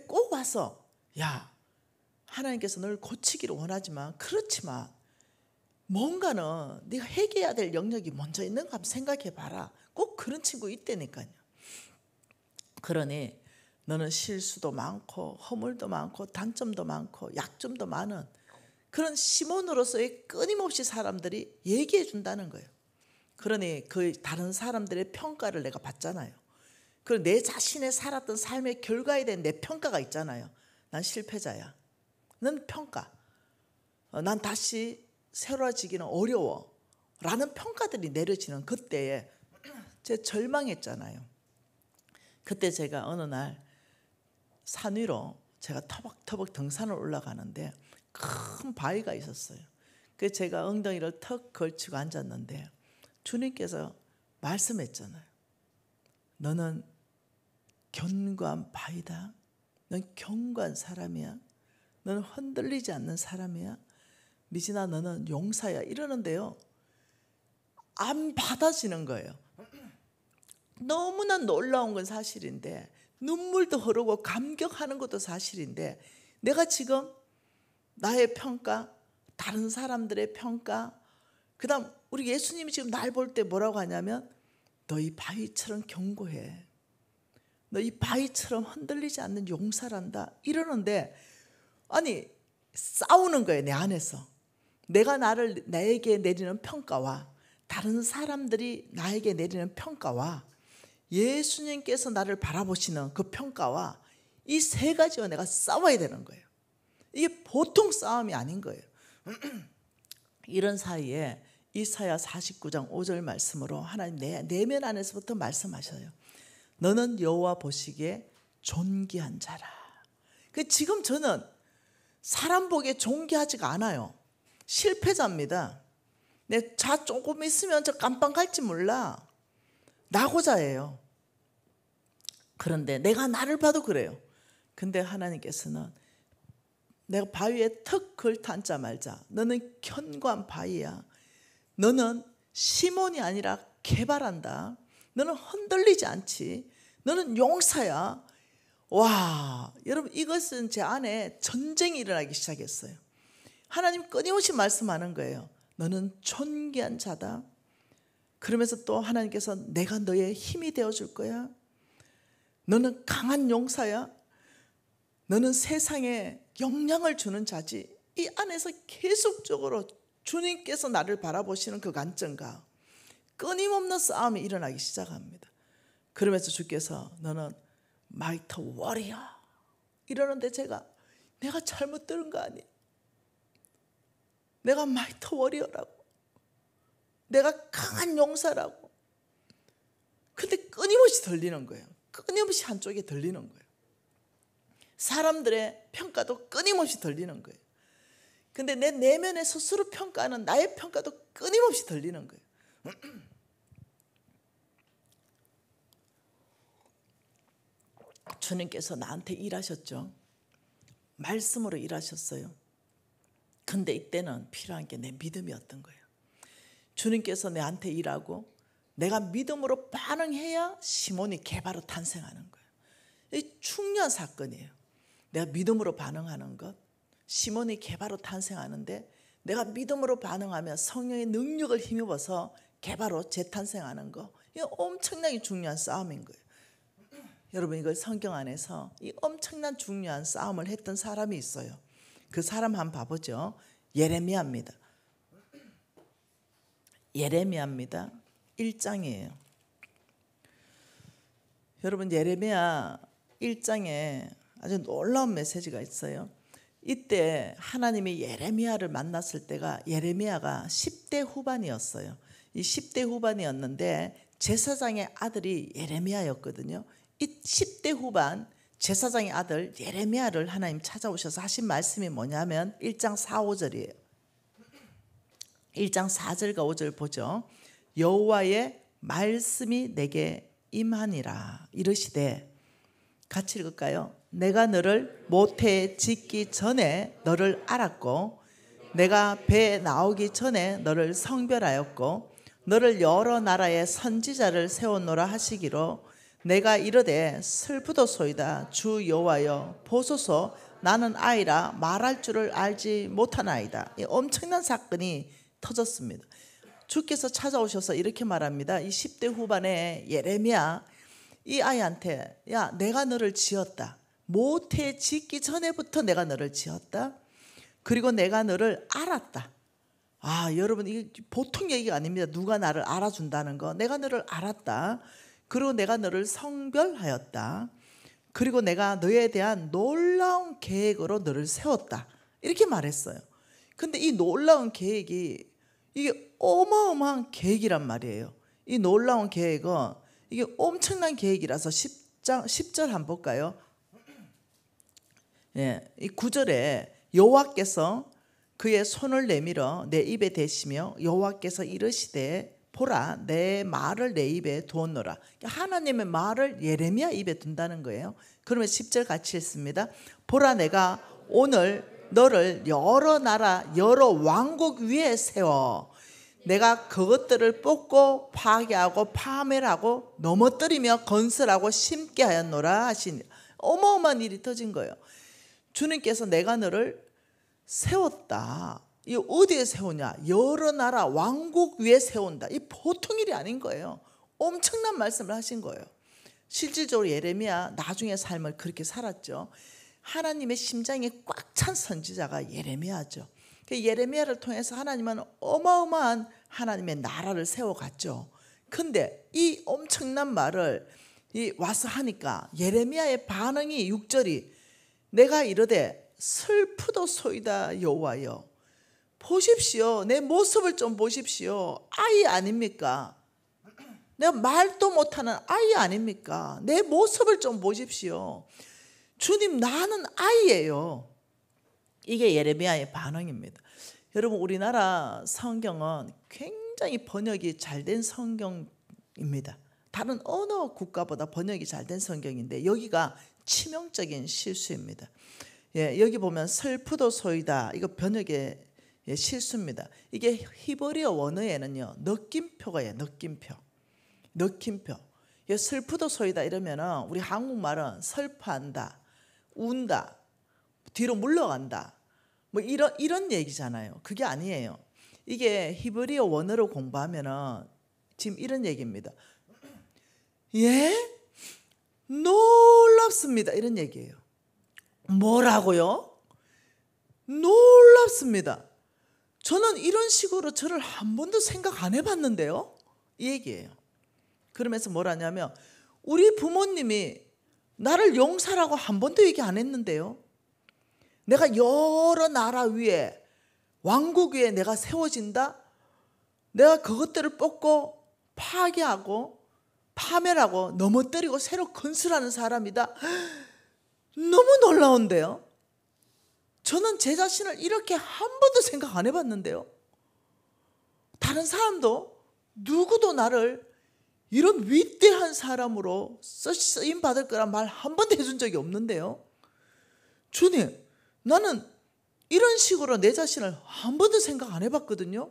Speaker 2: 꼭 와서 야, 하나님께서 너를 고치기를 원하지만 그렇지만 뭔가는 네가 해결해야 될 영역이 먼저 있는 거 한번 생각해 봐라. 꼭 그런 친구 있다니까요. 그러니 너는 실수도 많고 허물도 많고 단점도 많고 약점도 많은 그런 시몬으로서의 끊임없이 사람들이 얘기해 준다는 거예요. 그러니 그 다른 사람들의 평가를 내가 받잖아요. 그리고 내 자신의 살았던 삶의 결과에 대한 내 평가가 있잖아요. 난 실패자야. 난 평가. 난 다시 새로워지기는 어려워. 라는 평가들이 내려지는 그때에 제가 절망했잖아요. 그때 제가 어느 날 산 위로 제가 터벅터벅 등산을 올라가는데 큰 바위가 있었어요. 그래서 제가 엉덩이를 턱 걸치고 앉았는데 주님께서 말씀했잖아요. 너는 견고한 바위다. 넌 견고한 사람이야. 너는 흔들리지 않는 사람이야. 미진아 너는 용사야. 이러는데요. 안 받아지는 거예요. 너무나 놀라운 건 사실인데 눈물도 흐르고 감격하는 것도 사실인데 내가 지금 나의 평가, 다른 사람들의 평가, 그 다음 우리 예수님이 지금 날 볼 때 뭐라고 하냐면 너 이 바위처럼 견고해. 너 이 바위처럼 흔들리지 않는 용사란다. 이러는데 아니 싸우는 거예요. 내 안에서. 내가 나에게 내리는 평가와 다른 사람들이 나에게 내리는 평가와 예수님께서 나를 바라보시는 그 평가와 이 세 가지와 내가 싸워야 되는 거예요. 이게 보통 싸움이 아닌 거예요. 이런 사이에 이사야 49장 5절 말씀으로 하나님 내 내면 안에서부터 말씀하셔요. 너는 여호와 보시기에 존귀한 자라. 지금 저는 사람 보기에 존귀하지가 않아요. 실패자입니다. 내 자 조금 있으면 저 깜빵 갈지 몰라. 낙오자예요. 그런데 내가 나를 봐도 그래요. 근데 하나님께서는 내가 바위에 턱 걸터 앉자 말자. 너는 견고한 바위야. 너는 시몬이 아니라 개발한다. 너는 흔들리지 않지. 너는 용사야. 와, 여러분 이것은 제 안에 전쟁이 일어나기 시작했어요. 하나님 끊임없이 말씀하는 거예요. 너는 존귀한 자다. 그러면서 또 하나님께서 내가 너의 힘이 되어줄 거야. 너는 강한 용사야. 너는 세상에 영향을 주는 자지. 이 안에서 계속적으로 주님께서 나를 바라보시는 그 관점과 끊임없는 싸움이 일어나기 시작합니다. 그러면서 주께서 너는 마이터 워리어 이러는데 내가 잘못 들은 거 아니에요. 내가 마이터 워리어라고. 내가 강한 용사라고. 근데 끊임없이 들리는 거예요. 끊임없이 한쪽에 들리는 거예요. 사람들의 평가도 끊임없이 들리는 거예요. 근데 내 내면에 스스로 평가하는 나의 평가도 끊임없이 들리는 거예요. 주님께서 나한테 일하셨죠. 말씀으로 일하셨어요. 근데 이때는 필요한 게 내 믿음이었던 거예요. 주님께서 내한테 일하고 내가 믿음으로 반응해야 시몬이 개바로 탄생하는 거예요. 이 중요한 사건이에요. 내가 믿음으로 반응하는 것, 시몬이 개바로 탄생하는데 내가 믿음으로 반응하면 성령의 능력을 힘입어서 개바로 재탄생하는 거, 이거 엄청나게 중요한 싸움인 거예요. 여러분 이걸 성경 안에서 이 엄청난 중요한 싸움을 했던 사람이 있어요. 그 사람 한번 봐보죠. 예레미야입니다. 1장이에요. 여러분 예레미야 1장에 아주 놀라운 메시지가 있어요. 이때 하나님이 예레미야를 만났을 때가 예레미야가 10대 후반이었어요. 이 10대 후반이었는데 제사장의 아들이 예레미야였거든요. 이 10대 후반 제사장의 아들 예레미야를 하나님 찾아오셔서 하신 말씀이 뭐냐면 1장 4, 5절이에요. 1장 4절과 5절 보죠. 여호와의 말씀이 내게 임하니라 이르시되, 같이 읽을까요? 내가 너를 모태에 짓기 전에 너를 알았고 내가 배에 나오기 전에 너를 성별하였고 너를 여러 나라의 선지자를 세웠노라 하시기로 내가 이르되 슬프도소이다. 주 여호와여 보소서 나는 아이라 말할 줄을 알지 못하나이다. 이 엄청난 사건이 터졌습니다. 주께서 찾아오셔서 이렇게 말합니다. 이 10대 후반에 예레미야 이 아이한테 야 내가 너를 지었다. 모태에 짓기 전에부터 내가 너를 지었다. 그리고 내가 너를 알았다. 여러분 이게 보통 얘기가 아닙니다. 누가 나를 알아준다는 거. 내가 너를 알았다. 그리고 내가 너를 성별하였다. 그리고 내가 너에 대한 놀라운 계획으로 너를 세웠다. 이렇게 말했어요. 근데 이 놀라운 계획이 이게 어마어마한 계획이란 말이에요. 이 놀라운 계획은 이게 엄청난 계획이라서 10절 한번 볼까요? 이 9절에 여호와께서 그의 손을 내밀어 내 입에 대시며 여호와께서 이르시되 보라 내 말을 내 입에 두었노라. 하나님의 말을 예레미야 입에 둔다는 거예요. 그러면 10절 같이 읽습니다. 보라 내가 오늘 너를 여러 나라 여러 왕국 위에 세워 내가 그것들을 뽑고 파괴하고 파멸하고 넘어뜨리며 건설하고 심게 하였노라 하시니 어마어마한 일이 터진 거예요. 주님께서 내가 너를 세웠다. 이 어디에 세우냐? 여러 나라 왕국 위에 세운다. 이 보통 일이 아닌 거예요. 엄청난 말씀을 하신 거예요. 실질적으로 예레미야 나중에 삶을 그렇게 살았죠. 하나님의 심장이 꽉 찬 선지자가 예레미야죠. 예레미야를 통해서 하나님은 어마어마한 하나님의 나라를 세워갔죠. 근데 이 엄청난 말을 와서 하니까 예레미야의 반응이 6절이 내가 이르되 슬프도소이다 여호와여 보십시오. 내 모습을 좀 보십시오. 아이 아닙니까? 내가 말도 못하는 아이 아닙니까? 내 모습을 좀 보십시오. 주님 나는 아이예요. 이게 예레미야의 반응입니다. 여러분 우리나라 성경은 굉장히 번역이 잘 된 성경입니다. 다른 어느 국가보다 번역이 잘 된 성경인데 여기가 치명적인 실수입니다. 여기 보면 슬프도소이다 이거 번역의 실수입니다. 이게 히브리어 원어에는요 느낌표가요. 느낌표. 슬프도소이다 이러면은 우리 한국말은 슬퍼한다, 운다, 뒤로 물러간다 뭐 이런 얘기잖아요. 그게 아니에요. 이게 히브리어 원어로 공부하면은 지금 이런 얘기입니다. 놀랍습니다 이런 얘기예요. 뭐라고요? 놀랍습니다. 저는 이런 식으로 저를 한 번도 생각 안 해봤는데요. 이 얘기예요. 그러면서 뭐라냐면 우리 부모님이 나를 용사라고 한 번도 얘기 안 했는데요. 내가 여러 나라 위에 왕국 위에 내가 세워진다. 내가 그것들을 뽑고 파괴하고 파멸하고 넘어뜨리고 새로 건설하는 사람이다. 너무 놀라운데요. 저는 제 자신을 이렇게 한 번도 생각 안 해봤는데요. 다른 사람도 누구도 나를 이런 위대한 사람으로 쓰임 받을 거란 말 한 번도 해준 적이 없는데요. 주님, 나는 이런 식으로 내 자신을 한 번도 생각 안 해봤거든요.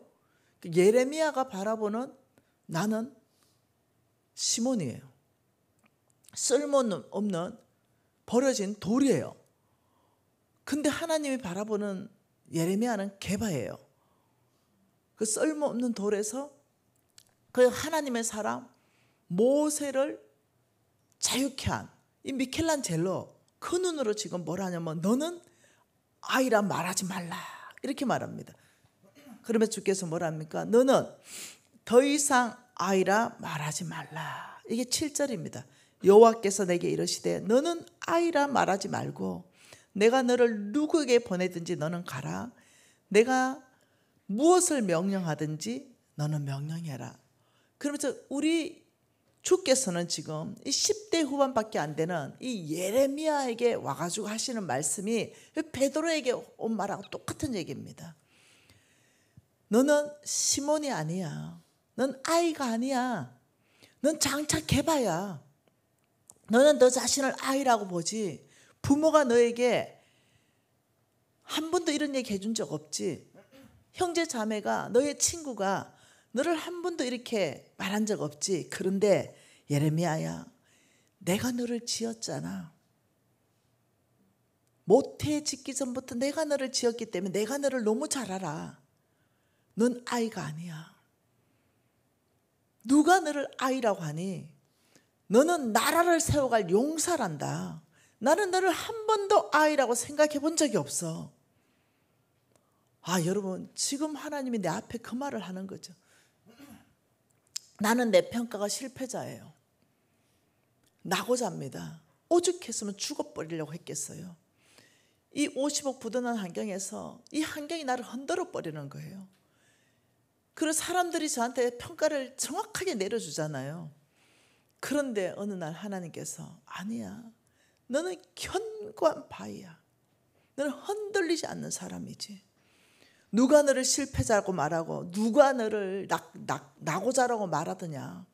Speaker 2: 예레미야가 바라보는 나는 시몬이에요. 쓸모없는 버려진 돌이에요. 근데 하나님이 바라보는 예레미야는 게바예요. 그 쓸모없는 돌에서 그 하나님의 사람 모세를 자유케 한 이 미켈란젤로 그 눈으로 지금 뭐라 하냐면 너는 아이라 말하지 말라 이렇게 말합니다. 그러면 주께서 뭐라 합니까? 너는 더 이상 아이라 말하지 말라. 이게 7절입니다. 여호와께서 내게 이르시되 너는 아이라 말하지 말고 내가 너를 누구에게 보내든지 너는 가라. 내가 무엇을 명령하든지 너는 명령해라. 그러면서 우리 주께서는 지금 이 10대 후반밖에 안 되는 이 예레미야에게 와가지고 하시는 말씀이 베드로에게 온 말하고 똑같은 얘기입니다. 너는 시몬이 아니야. 넌 아이가 아니야. 넌 장차 게바야. 너는 너 자신을 아이라고 보지. 부모가 너에게 한 번도 이런 얘기 해준 적 없지. 형제 자매가 너의 친구가 너를 한 번도 이렇게 말한 적 없지. 그런데 예레미야야, 내가 너를 지었잖아. 모태 짓기 전부터 내가 너를 지었기 때문에 내가 너를 너무 잘 알아. 넌 아이가 아니야. 누가 너를 아이라고 하니? 너는 나라를 세워갈 용사란다. 나는 너를 한 번도 아이라고 생각해 본 적이 없어. 여러분, 지금 하나님이 내 앞에 그 말을 하는 거죠. 나는 내 평가가 실패자예요. 낙오자입니다. 오죽했으면 죽어버리려고 했겠어요. 이 50억 부도난 환경에서 이 환경이 나를 흔들어 버리는 거예요. 그리고 사람들이 저한테 평가를 정확하게 내려주잖아요. 그런데 어느 날 하나님께서 아니야, 너는 견고한 바위야. 너는 흔들리지 않는 사람이지. 누가 너를 실패자라고 말하고 누가 너를 낙오자라고 말하더냐.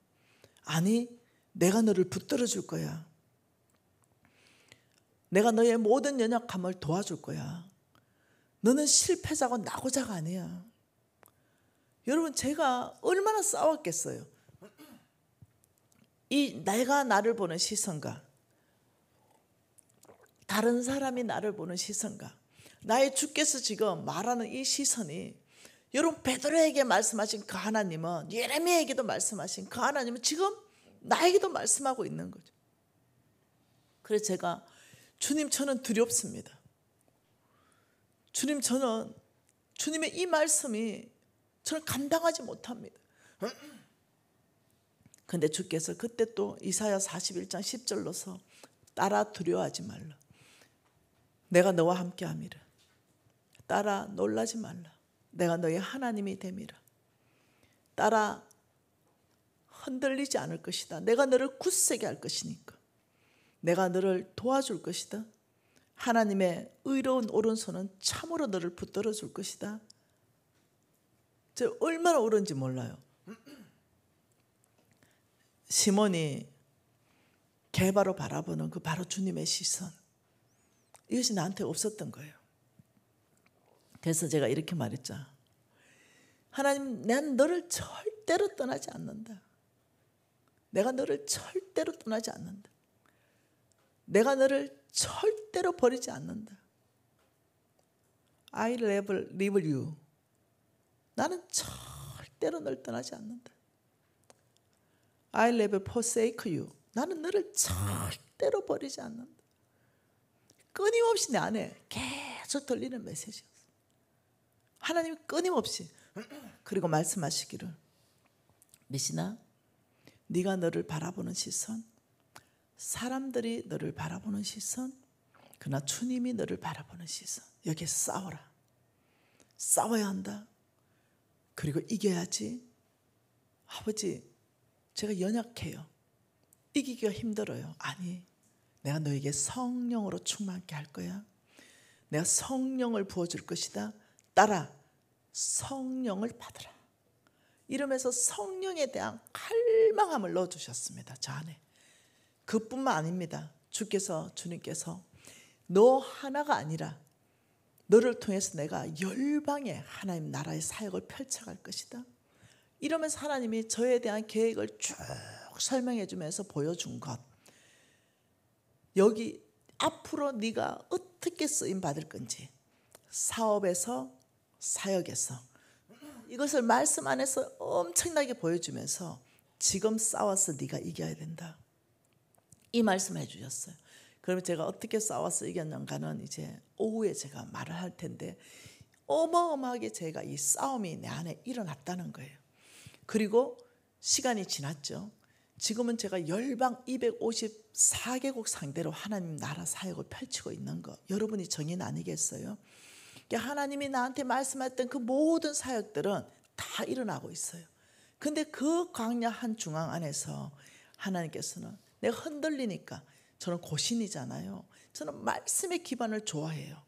Speaker 2: 아니, 내가 너를 붙들어 줄 거야. 내가 너의 모든 연약함을 도와줄 거야. 너는 실패자고 낙오자가 아니야. 여러분, 제가 얼마나 싸웠겠어요. 이 내가 나를 보는 시선과 다른 사람이 나를 보는 시선과 나의 주께서 지금 말하는 이 시선이, 여러분, 베드로에게 말씀하신 그 하나님은, 예레미야에게도 말씀하신 그 하나님은 지금 나에게도 말씀하고 있는 거죠. 그래서 제가 주님, 저는 두렵습니다. 주님, 저는 주님의 이 말씀이 저는 감당하지 못합니다. 근데 주께서 그때 또 이사야 41장 10절로서 따라 두려워하지 말라. 내가 너와 함께함이라. 따라 놀라지 말라. 내가 너의 하나님이 됨이라. 따라 흔들리지 않을 것이다. 내가 너를 굳세게 할 것이니까. 내가 너를 도와줄 것이다. 하나님의 의로운 오른손은 참으로 너를 붙들어 줄 것이다. 저 얼마나 옳은지 몰라요. 시몬이 개바로 바라보는 그 바로 주님의 시선, 이것이 나한테 없었던 거예요. 그래서 제가 이렇게 말했죠. 하나님, 난 너를 절대로 떠나지 않는다. 내가 너를 절대로 떠나지 않는다. 내가 너를 절대로 버리지 않는다. I never leave you. 나는 절대로 널 떠나지 않는다. I never forsake you. 나는 너를 절대로 버리지 않는다. 끊임없이 내 안에 계속 들리는 메시지였어요. 하나님이 끊임없이. 그리고 말씀하시기를, 미신아, 네가 너를 바라보는 시선, 사람들이 너를 바라보는 시선, 그러나 주님이 너를 바라보는 시선, 여기서 싸워라. 싸워야 한다. 그리고 이겨야지. 아버지, 제가 연약해요. 이기기가 힘들어요. 아니, 내가 너에게 성령으로 충만케 할 거야. 내가 성령을 부어줄 것이다. 따라 성령을 받으라. 이러면서 성령에 대한 갈망함을 넣어주셨습니다. 저 안에. 그뿐만 아닙니다. 주님께서 너 하나가 아니라 너를 통해서 내가 열방의 하나님 나라의 사역을 펼쳐갈 것이다. 이러면서 하나님이 저에 대한 계획을 쭉 설명해 주면서 보여준 것, 여기 앞으로 네가 어떻게 쓰임 받을 건지, 사업에서 사역에서, 이것을 말씀 안에서 엄청나게 보여주면서 지금 싸워서 네가 이겨야 된다. 이 말씀을 해주셨어요. 그러면 제가 어떻게 싸워서 이겼는가는 이제 오후에 제가 말을 할 텐데, 어마어마하게 제가 이 싸움이 내 안에 일어났다는 거예요. 그리고 시간이 지났죠. 지금은 제가 열방 254개국 상대로 하나님 나라 사역을 펼치고 있는 거, 여러분이 정인 아니겠어요? 하나님이 나한테 말씀했던 그 모든 사역들은 다 일어나고 있어요. 근데 그 광야 한 중앙 안에서 하나님께서는, 내가 흔들리니까, 저는 고신이잖아요. 저는 말씀의 기반을 좋아해요.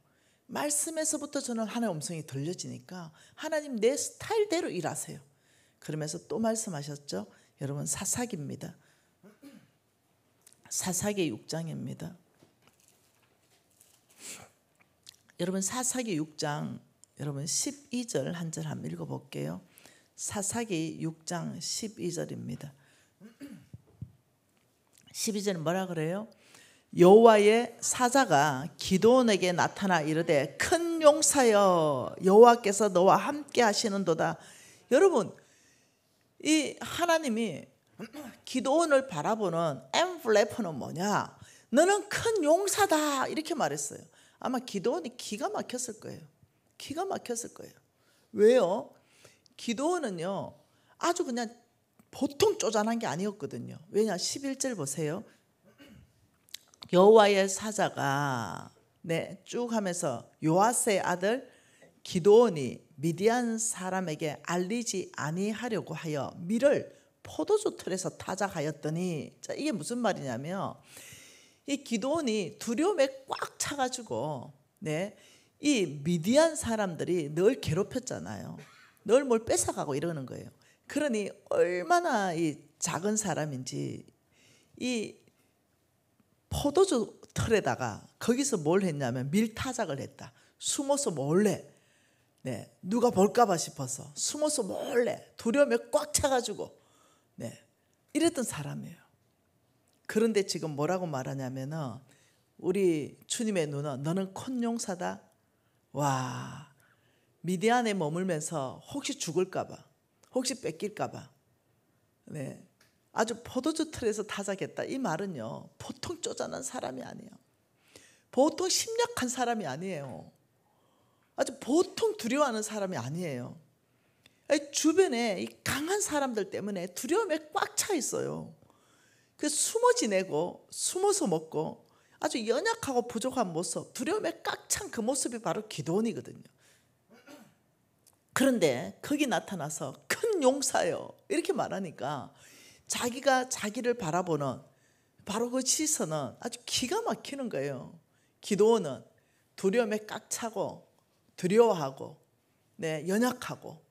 Speaker 2: 말씀에서부터 저는 하나님의 음성이 들려지니까 하나님 내 스타일대로 일하세요. 그러면서 또 말씀하셨죠. 여러분, 사사기입니다. 사사기 6장입니다. 여러분, 사사기 6장 여러분 12절 한 절 한번 읽어볼게요. 사사기 6장 12절입니다. 12절은 뭐라 그래요? 여호와의 사자가 기드온에게 나타나 이르되 큰 용사여, 여호와께서 너와 함께 하시는도다. 여러분, 이 하나님이 기드온을 바라보는 엠플래퍼는 뭐냐? 너는 큰 용사다, 이렇게 말했어요. 아마 기드온이 기가 막혔을 거예요. 기가 막혔을 거예요. 왜요? 기도원은요 아주 그냥 보통 쪼잔한 게 아니었거든요. 왜냐? 11절 보세요. 여호와의 사자가 쭉 하면서 요아스의 아들 기도원이 미디안 사람에게 알리지 아니하려고 하여 밀을 포도주 틀에서 타작하였더니, 자, 이게 무슨 말이냐면 이 기도원이 두려움에 꽉 차가지고 이 미디안 사람들이 늘 괴롭혔잖아요. 늘 뭘 뺏어가고 이러는 거예요. 그러니 얼마나 이 작은 사람인지 이 포도주 틀에다가 거기서 뭘 했냐면 밀타작을 했다. 숨어서 몰래, 누가 볼까봐 싶어서 숨어서 몰래 두려움에 꽉 차가지고 이랬던 사람이에요. 그런데 지금 뭐라고 말하냐면은 우리 주님의 눈은 너는 큰 용사다. 와, 미디안에 머물면서 혹시 죽을까봐, 혹시 뺏길까봐, 아주 포도주 틀에서 타작했다. 이 말은요 보통 쪼잔한 사람이 아니에요. 보통 심약한 사람이 아니에요. 아주 보통 두려워하는 사람이 아니에요. 주변에 이 강한 사람들 때문에 두려움에 꽉 차 있어요. 그래서 숨어 지내고 숨어서 먹고 아주 연약하고 부족한 모습, 두려움에 꽉 찬 그 모습이 바로 기도원이거든요. 그런데 거기 나타나서 큰 용사요 이렇게 말하니까 자기가 자기를 바라보는 바로 그 시선은 아주 기가 막히는 거예요. 기도원은 두려움에 꽉 차고 두려워하고 연약하고,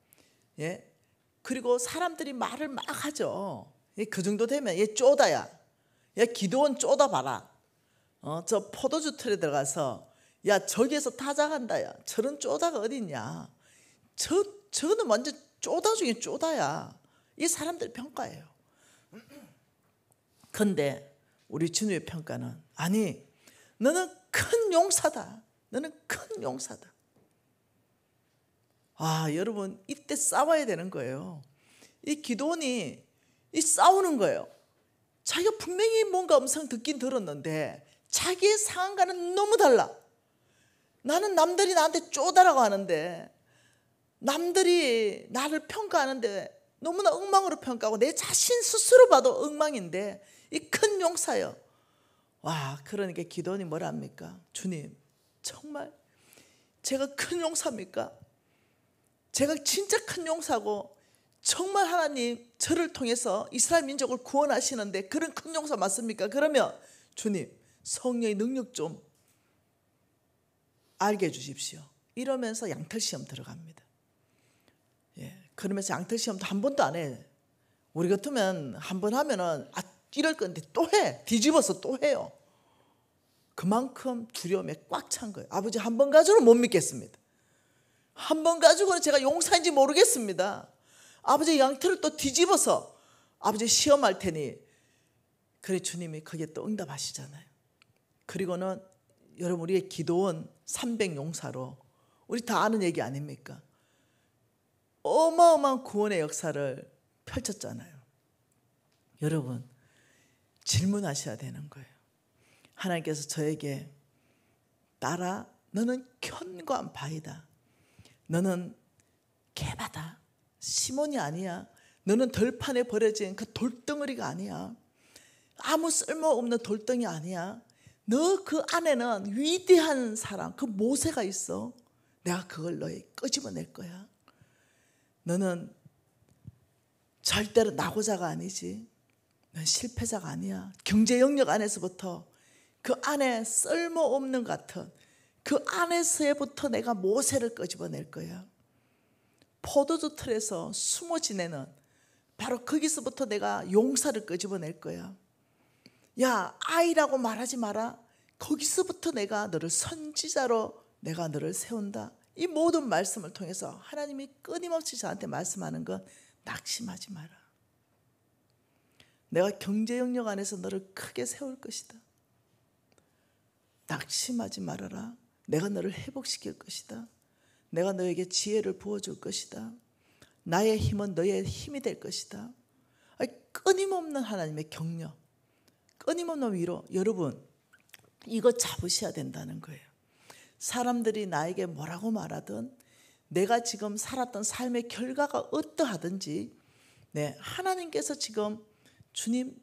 Speaker 2: 그리고 사람들이 말을 막 하죠. 그 정도 되면 얘 쪼다야, 얘 기도원 쪼다 봐라, 저 포도주 틀에 들어가서 야 저기에서 타작한다, 야 저런 쪼다가 어딨냐, 저거는 완전 쪼다 중에 쪼다야, 이 사람들 평가예요. 근데 우리 주님의 평가는 아니, 너는 큰 용사다, 너는 큰 용사다. 아, 여러분 이때 싸워야 되는 거예요. 이 기도원이 싸우는 거예요. 자기가 분명히 뭔가 음성 듣긴 들었는데 자기의 상황과는 너무 달라. 나는 남들이 나한테 쪼다라고 하는데, 남들이 나를 평가하는데 너무나 엉망으로 평가하고 내 자신 스스로 봐도 엉망인데 이 큰 용사요. 와, 그러니까 기도원이 뭐라 합니까? 주님, 정말 제가 큰 용사입니까? 제가 진짜 큰 용사고 정말 하나님 저를 통해서 이스라엘 민족을 구원하시는데 그런 큰 용사 맞습니까? 그러면 주님, 성령의 능력 좀 알게 해주십시오. 이러면서 양털시험 들어갑니다. 그러면서 양털시험도 한 번도 안 해. 우리 같으면 한 번 하면은 이럴 건데 또 해. 뒤집어서 또 해요. 그만큼 두려움에 꽉 찬 거예요. 아버지, 한 번 가지고는 못 믿겠습니다. 한 번 가지고는 제가 용사인지 모르겠습니다. 아버지, 양털을 또 뒤집어서 아버지 시험할 테니. 그래 주님이 거기에 또 응답하시잖아요. 그리고는 여러분, 우리의 기도원 300용사로 우리 다 아는 얘기 아닙니까? 어마어마한 구원의 역사를 펼쳤잖아요. 여러분, 질문하셔야 되는 거예요. 하나님께서 저에게 딸아, 너는 견고한 바위다. 너는 개바다. 시몬이 아니야. 너는 들판에 버려진 그 돌덩어리가 아니야. 아무 쓸모없는 돌덩이 아니야. 너 그 안에는 위대한 사람, 그 모세가 있어. 내가 그걸 너에 끄집어낼 거야. 너는 절대로 낙오자가 아니지. 넌 실패자가 아니야. 경제 영역 안에서부터 그 안에 쓸모없는 같은 그 안에서부터 내가 모세를 끄집어낼 거야. 포도주 틀에서 숨어 지내는 바로 거기서부터 내가 용사를 끄집어낼 거야. 야, 아이라고 말하지 마라. 거기서부터 내가 너를 선지자로 내가 너를 세운다. 이 모든 말씀을 통해서 하나님이 끊임없이 저한테 말씀하는 건 낙심하지 마라. 내가 경제 영역 안에서 너를 크게 세울 것이다. 낙심하지 말아라. 내가 너를 회복시킬 것이다. 내가 너에게 지혜를 부어줄 것이다. 나의 힘은 너의 힘이 될 것이다. 끊임없는 하나님의 격려, 끊임없는 위로. 여러분, 이거 잡으셔야 된다는 거예요. 사람들이 나에게 뭐라고 말하든 내가 지금 살았던 삶의 결과가 어떠하든지 하나님께서 지금 주님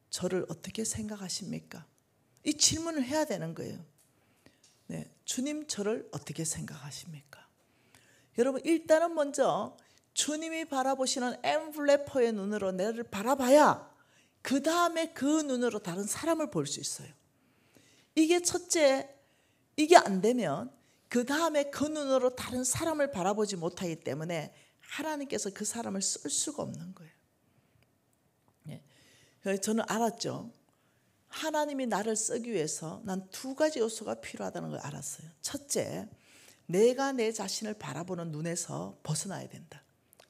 Speaker 2: 저를 어떻게 생각하십니까? 이 질문을 해야 되는 거예요. 주님 저를 어떻게 생각하십니까? 여러분 일단은 먼저 주님이 바라보시는 엠블레퍼의 눈으로 나를 바라봐야 그 다음에 그 눈으로 다른 사람을 볼 수 있어요. 이게 첫째, 이게 안 되면 그 다음에 그 눈으로 다른 사람을 바라보지 못하기 때문에 하나님께서 그 사람을 쓸 수가 없는 거예요. 저는 알았죠. 하나님이 나를 쓰기 위해서 난 두 가지 요소가 필요하다는 걸 알았어요. 첫째, 내가 내 자신을 바라보는 눈에서 벗어나야 된다.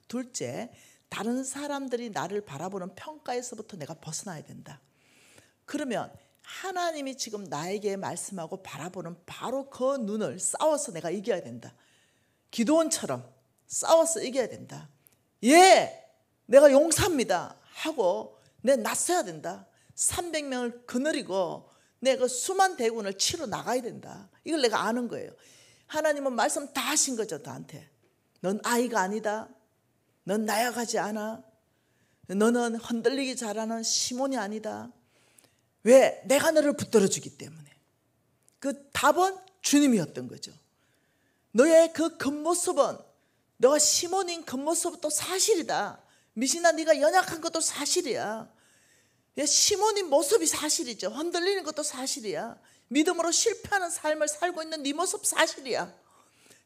Speaker 2: 둘째, 다른 사람들이 나를 바라보는 평가에서부터 내가 벗어나야 된다. 그러면 하나님이 지금 나에게 말씀하고 바라보는 바로 그 눈을 싸워서 내가 이겨야 된다. 기드온처럼 싸워서 이겨야 된다. 예, 내가 용사입니다 하고 내 나서야 된다. 300명을 거느리고 내 그 수만 대군을 치러 나가야 된다. 이걸 내가 아는 거예요. 하나님은 말씀 다 하신 거죠, 나한테. 넌 아이가 아니다. 넌 나약하지 않아. 너는 흔들리기 잘하는 시몬이 아니다. 왜? 내가 너를 붙들어 주기 때문에. 그 답은 주님이었던 거죠. 너의 그 겉모습은 너가 시몬인 겉모습도 사실이다. 미신아 네가 연약한 것도 사실이야. 시몬인 모습이 사실이죠. 흔들리는 것도 사실이야. 믿음으로 실패하는 삶을 살고 있는 네 모습 사실이야.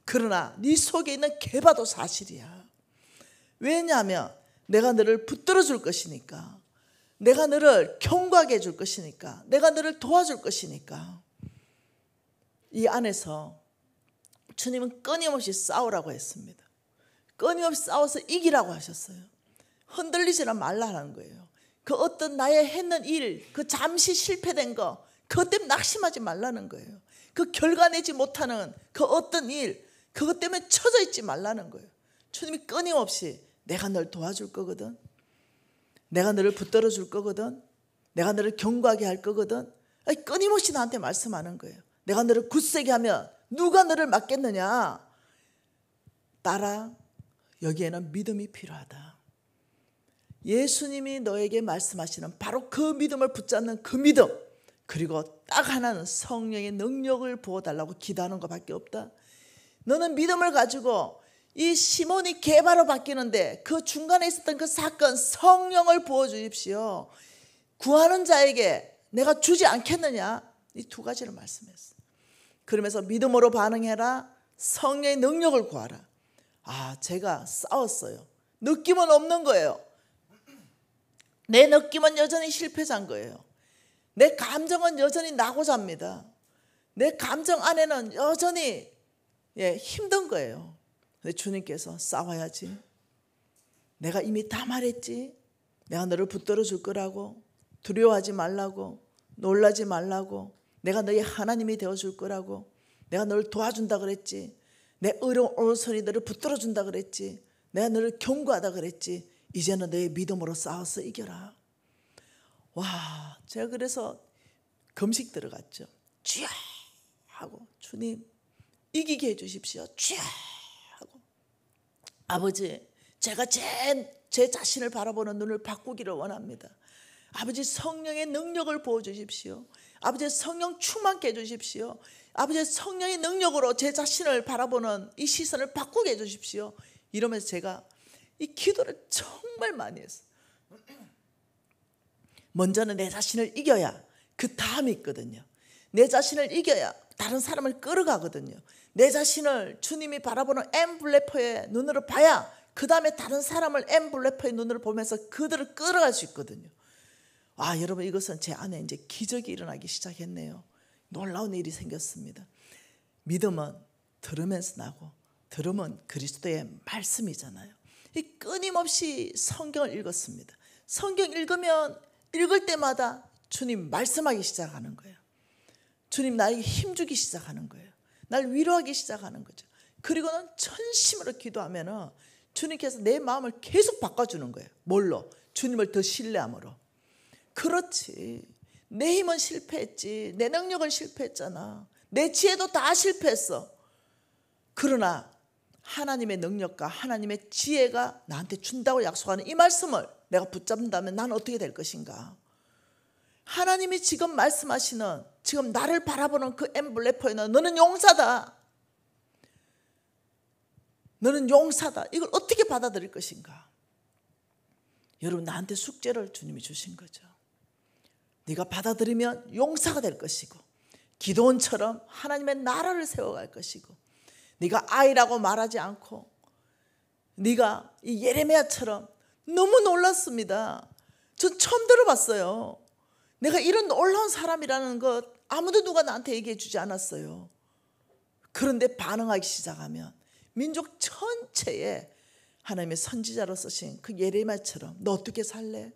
Speaker 2: 그러나 네 속에 있는 계바도 사실이야. 왜냐하면 내가 너를 붙들어 줄 것이니까. 내가 너를 견고하게 해줄 것이니까. 내가 너를 도와줄 것이니까. 이 안에서 주님은 끊임없이 싸우라고 했습니다. 끊임없이 싸워서 이기라고 하셨어요. 흔들리지는 말라는 거예요. 그 어떤 나의 했는 일, 그 잠시 실패된 거, 그것 때문에 낙심하지 말라는 거예요. 그 결과 내지 못하는 그 어떤 일, 그것 때문에 처져 있지 말라는 거예요. 주님이 끊임없이 내가 널 도와줄 거거든. 내가 너를 붙들어 줄 거거든. 내가 너를 견고하게 할 거거든. 끊임없이 나한테 말씀하는 거예요. 내가 너를 굳세게 하면 누가 너를 막겠느냐. 따라, 여기에는 믿음이 필요하다. 예수님이 너에게 말씀하시는 바로 그 믿음을 붙잡는 그 믿음, 그리고 딱 하나는 성령의 능력을 부어달라고 기도하는 것밖에 없다. 너는 믿음을 가지고 이 시몬이 게바로 바뀌는데 그 중간에 있었던 그 사건, 성령을 부어주십시오. 구하는 자에게 내가 주지 않겠느냐. 이 두 가지를 말씀했어요. 그러면서 믿음으로 반응해라. 성령의 능력을 구하라. 제가 싸웠어요. 느낌은 없는 거예요. 내 느낌은 여전히 실패자인 거예요. 내 감정은 여전히 낙오자입니다. 내 감정 안에는 여전히 힘든 거예요. 근데 주님께서 싸워야지. 내가 이미 다 말했지. 내가 너를 붙들어 줄 거라고. 두려워하지 말라고. 놀라지 말라고. 내가 너의 하나님이 되어줄 거라고. 내가 너를 도와준다 그랬지. 내 의로운 오른손이 너를 붙들어 준다 그랬지. 내가 너를 견고하다 그랬지. 이제는 너의 믿음으로 싸워서 이겨라. 와, 제가 그래서 금식 들어갔죠. 주여 하고, 주님 이기게 해주십시오. 주여 하고, 아버지 제가 제 자신을 바라보는 눈을 바꾸기를 원합니다. 아버지 성령의 능력을 부어주십시오. 아버지 성령 충만케 해주십시오. 아버지 성령의 능력으로 제 자신을 바라보는 이 시선을 바꾸게 해주십시오. 이러면서 제가 이 기도를 정말 많이 했어요. 먼저는 내 자신을 이겨야 그 다음이 있거든요. 내 자신을 이겨야 다른 사람을 끌어가거든요. 내 자신을 주님이 바라보는 엠블레퍼의 눈으로 봐야 그 다음에 다른 사람을 엠블레퍼의 눈으로 보면서 그들을 끌어갈 수 있거든요. 여러분, 이것은 제 안에 이제 기적이 일어나기 시작했네요. 놀라운 일이 생겼습니다. 믿음은 들으면서 나고, 들으면 그리스도의 말씀이잖아요. 이 끊임없이 성경을 읽었습니다. 성경 읽으면 읽을 때마다 주님 말씀하기 시작하는 거예요. 주님 나에게 힘주기 시작하는 거예요. 날 위로하기 시작하는 거죠. 그리고는 전심으로 기도하면 주님께서 내 마음을 계속 바꿔주는 거예요. 뭘로? 주님을 더 신뢰함으로. 그렇지. 내 힘은 실패했지. 내 능력은 실패했잖아. 내 지혜도 다 실패했어. 그러나 하나님의 능력과 하나님의 지혜가 나한테 준다고 약속하는 이 말씀을 내가 붙잡는다면 나는 어떻게 될 것인가? 하나님이 지금 말씀하시는, 지금 나를 바라보는 그 엠블레퍼에는 너는 용사다, 너는 용사다, 이걸 어떻게 받아들일 것인가? 여러분, 나한테 숙제를 주님이 주신 거죠. 네가 받아들이면 용사가 될 것이고, 기도원처럼 하나님의 나라를 세워갈 것이고, 네가 아이라고 말하지 않고, 네가 이 예레미야처럼, 너무 놀랐습니다. 전 처음 들어봤어요. 내가 이런 놀라운 사람이라는 것 아무도 누가 나한테 얘기해 주지 않았어요. 그런데 반응하기 시작하면 민족 전체에 하나님의 선지자로 쓰신 그 예레미야처럼 너 어떻게 살래?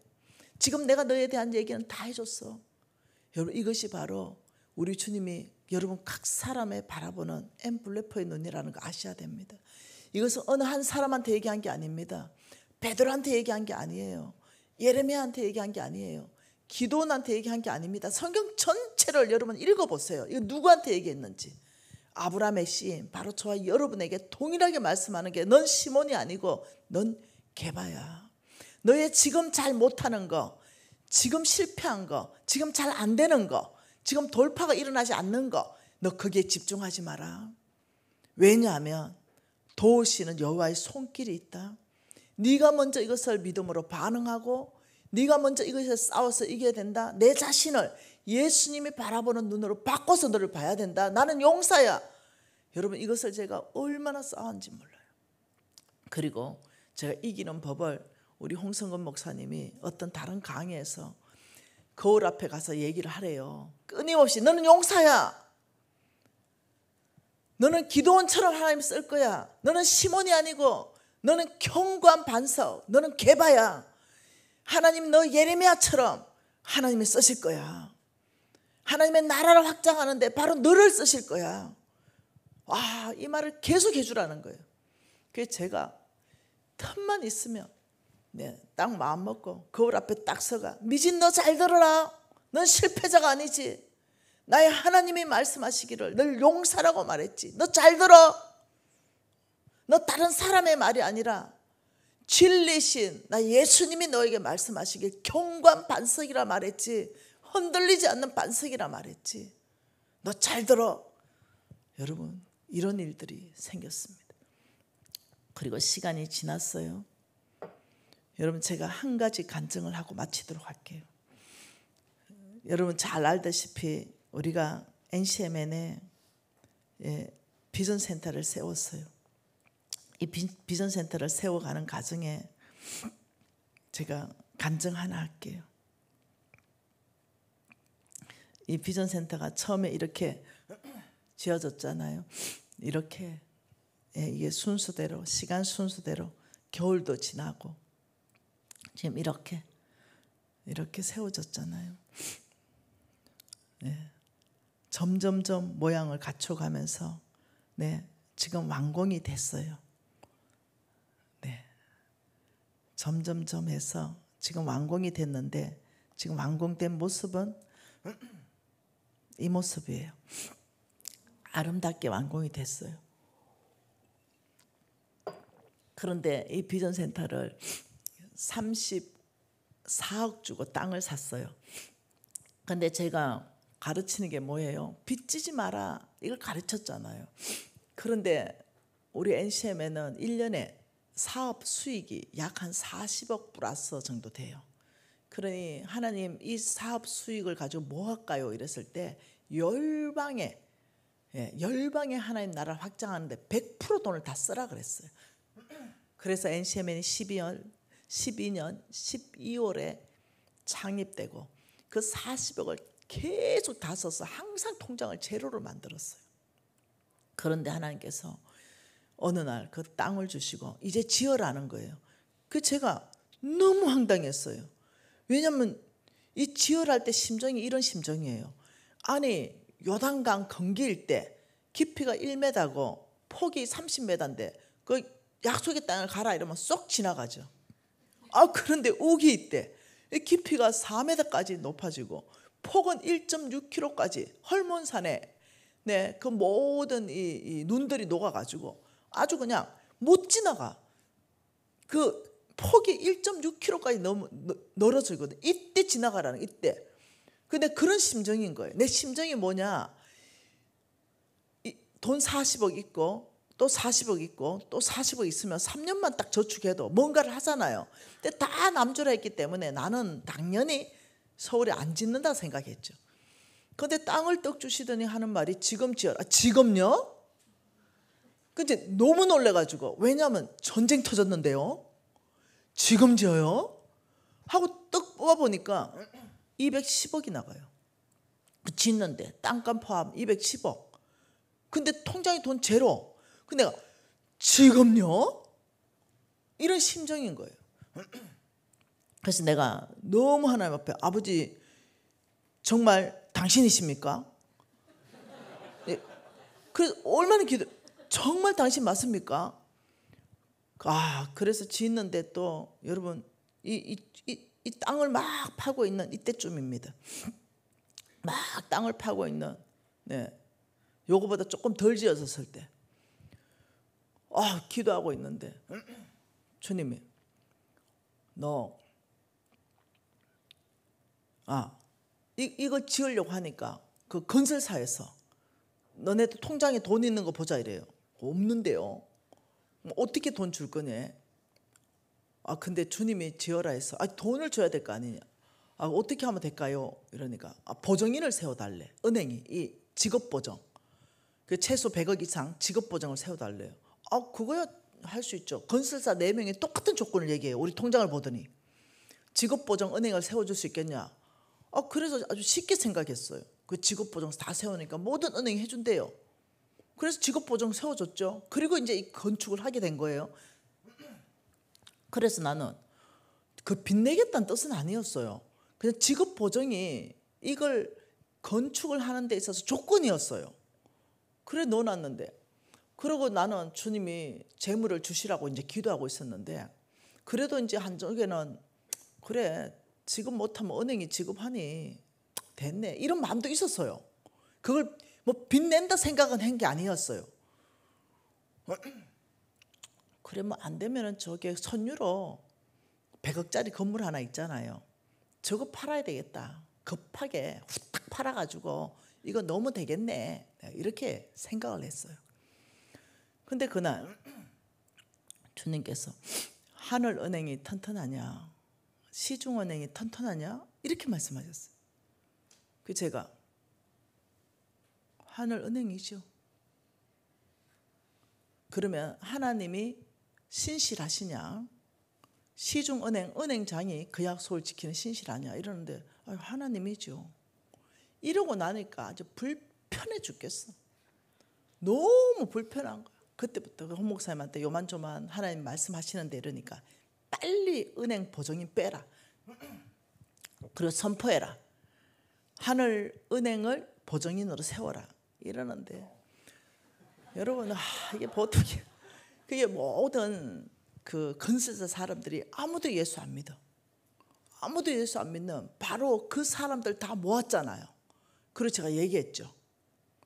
Speaker 2: 지금 내가 너에 대한 얘기는 다 해줬어. 여러분, 이것이 바로 우리 주님이 여러분 각 사람의 바라보는 엠블레퍼의 눈이라는 거 아셔야 됩니다. 이것은 어느 한 사람한테 얘기한 게 아닙니다. 베드로한테 얘기한 게 아니에요. 예레미야한테 얘기한 게 아니에요. 기도원한테 얘기한 게 아닙니다. 성경 전체를 여러분 읽어보세요. 이거 누구한테 얘기했는지. 아브라함의 시인 바로 저와 여러분에게 동일하게 말씀하는 게, 넌 시몬이 아니고 넌 게바야. 너의 지금 잘 못하는 거, 지금 실패한 거, 지금 잘 안 되는 거, 지금 돌파가 일어나지 않는 거, 너 거기에 집중하지 마라. 왜냐하면 도우시는 여호와의 손길이 있다. 네가 먼저 이것을 믿음으로 반응하고 네가 먼저 이것에 싸워서 이겨야 된다. 내 자신을 예수님이 바라보는 눈으로 바꿔서 너를 봐야 된다. 나는 용사야. 여러분, 이것을 제가 얼마나 싸웠는지 몰라요. 그리고 제가 이기는 법을 우리 홍성근 목사님이 어떤 다른 강의에서 거울 앞에 가서 얘기를 하래요. 끊임없이 너는 용사야. 너는 기도원처럼 하나님 쓸 거야. 너는 시몬이 아니고 너는 견고한 반석, 너는 게바야. 하나님 너 예레미야처럼 하나님이 쓰실 거야. 하나님의 나라를 확장하는데 바로 너를 쓰실 거야. 와, 이 말을 계속 해주라는 거예요. 그래서 제가 틈만 있으면 딱 마음 먹고 거울 앞에 딱 서가, 미진 너 잘 들어라. 넌 실패자가 아니지. 나의 하나님이 말씀하시기를 널 용사라고 말했지. 너 잘 들어. 너 다른 사람의 말이 아니라 진리신 나 예수님이 너에게 말씀하시길 견고한 반석이라 말했지. 흔들리지 않는 반석이라 말했지. 너 잘 들어. 여러분, 이런 일들이 생겼습니다. 그리고 시간이 지났어요. 여러분, 제가 한 가지 간증을 하고 마치도록 할게요. 여러분 잘 알다시피 우리가 NCMN에 비전센터를 세웠어요. 이 비전센터를 세워가는 과정에 제가 간증 하나 할게요. 이 비전센터가 처음에 이렇게 지어졌잖아요. 이렇게 이게 순서대로, 시간 순서대로 겨울도 지나고 지금 이렇게 세워졌잖아요. 점점점 모양을 갖춰가면서 지금 완공이 됐어요. 점점점 해서 지금 완공이 됐는데, 지금 완공된 모습은 이 모습이에요. 아름답게 완공이 됐어요. 그런데 이 비전센터를 34억 주고 땅을 샀어요. 근데 제가 가르치는 게 뭐예요? 빚지지 마라, 이걸 가르쳤잖아요. 그런데 우리 NCM에는 1년에 사업 수익이 약 한 40억 플러스 정도 돼요. 그러니 하나님 이 사업 수익을 가지고 뭐 할까요? 이랬을 때 열방에 하나님 나라를 확장하는데 100% 돈을 다 쓰라 그랬어요. 그래서 NCMN이 12년 12월에 창립되고 그 40억을 계속 다 써서 항상 통장을 제로로 만들었어요. 그런데 하나님께서 어느 날 그 땅을 주시고 이제 지어라는 거예요. 그 제가 너무 황당했어요. 왜냐하면 이 지어랄 때 심정이 이런 심정이에요. 아니, 요단강 건기일 때 깊이가 1m고 폭이 30m인데 그 약속의 땅을 가라 이러면 쏙 지나가죠. 그런데 우기 때 깊이가 4m까지 높아지고 폭은 1.6km까지 헐몬산에 그 모든 이 눈들이 녹아가지고 아주 그냥 못 지나가. 그 폭이 1.6km까지 넓어지거든. 이때 지나가라는, 이때. 근데 그런 심정인 거예요. 내 심정이 뭐냐, 돈 40억 있고 또 40억 있고 또 40억 있으면 3년만 딱 저축해도 뭔가를 하잖아요. 근데 다 남주라 했기 때문에 나는 당연히 서울에 안 짓는다 생각했죠. 근데 땅을 떡 주시더니 하는 말이 지금 지어라. 지금요? 근데 너무 놀래가지고, 왜냐하면 전쟁 터졌는데요, 지금 지어요? 하고 떡 뽑아보니까 210억이 나가요. 짓는데 땅값 포함 210억. 근데 통장에 돈 제로. 근데 내가 지금요? 이런 심정인 거예요. 그래서 내가 너무 하나님 앞에, 아버지 정말 당신이십니까? 네. 그래서 얼마나 정말 당신 맞습니까? 그래서 짓는데 또 여러분 이 땅을 막 파고 있는 이때쯤입니다. 막 땅을 파고 있는, 요거보다 조금 덜 지어졌을 때, 기도하고 있는데, 주님이 너 이걸 지으려고 하니까 그 건설사에서 너네도 통장에 돈 있는 거 보자 이래요. 없는데요. 어떻게 돈 줄 거냐? 근데 주님이 지어라 해서 돈을 줘야 될 거 아니냐? 어떻게 하면 될까요? 이러니까 보정인을 세워달래. 은행이 이 직업보정, 그 최소 100억 이상 직업보정을 세워달래요. 그거야 할 수 있죠. 건설사 4명이 똑같은 조건을 얘기해요. 우리 통장을 보더니 직업보정 은행을 세워줄 수 있겠냐? 그래서 아주 쉽게 생각했어요. 그 직업보정 다 세우니까 모든 은행이 해준대요. 그래서 직업보정 세워줬죠. 그리고 이제 이 건축을 하게 된 거예요. 그래서 나는 그 빚내겠다는 뜻은 아니었어요. 그냥 직업보정이 이걸 건축을 하는 데 있어서 조건이었어요. 그래 넣어놨는데, 그러고 나는 주님이 재물을 주시라고 이제 기도하고 있었는데, 그래도 이제 한쪽에는 그래 지금 못하면 은행이 지급하니 됐네 이런 마음도 있었어요. 그걸 뭐 빚낸다 생각은 한 게 아니었어요. 그래 뭐 안 되면은 저게 선유로 100억짜리 건물 하나 있잖아요. 저거 팔아야 되겠다. 급하게 후딱 팔아가지고 이거 넣으면 되겠네. 이렇게 생각을 했어요. 근데 그날 주님께서 하늘은행이 튼튼하냐, 시중은행이 튼튼하냐 이렇게 말씀하셨어요. 그 제가 하늘은행이죠. 그러면 하나님이 신실하시냐, 시중은행 은행장이 그 약속을 지키는 신실하냐 이러는데 하나님이죠. 이러고 나니까 아주 불편해 죽겠어. 너무 불편한 거야. 그때부터 그 홍 목사님한테 요만조만 하나님 말씀하시는데 이러니까 빨리 은행 보정인 빼라. 그리고 선포해라. 하늘 은행을 보정인으로 세워라. 이러는데 여러분 이게 보통이, 그게 모든 그 건설사 사람들이 아무도 예수 안 믿어. 아무도 예수 안 믿는 바로 그 사람들 다 모았잖아요. 그리고 제가 얘기했죠.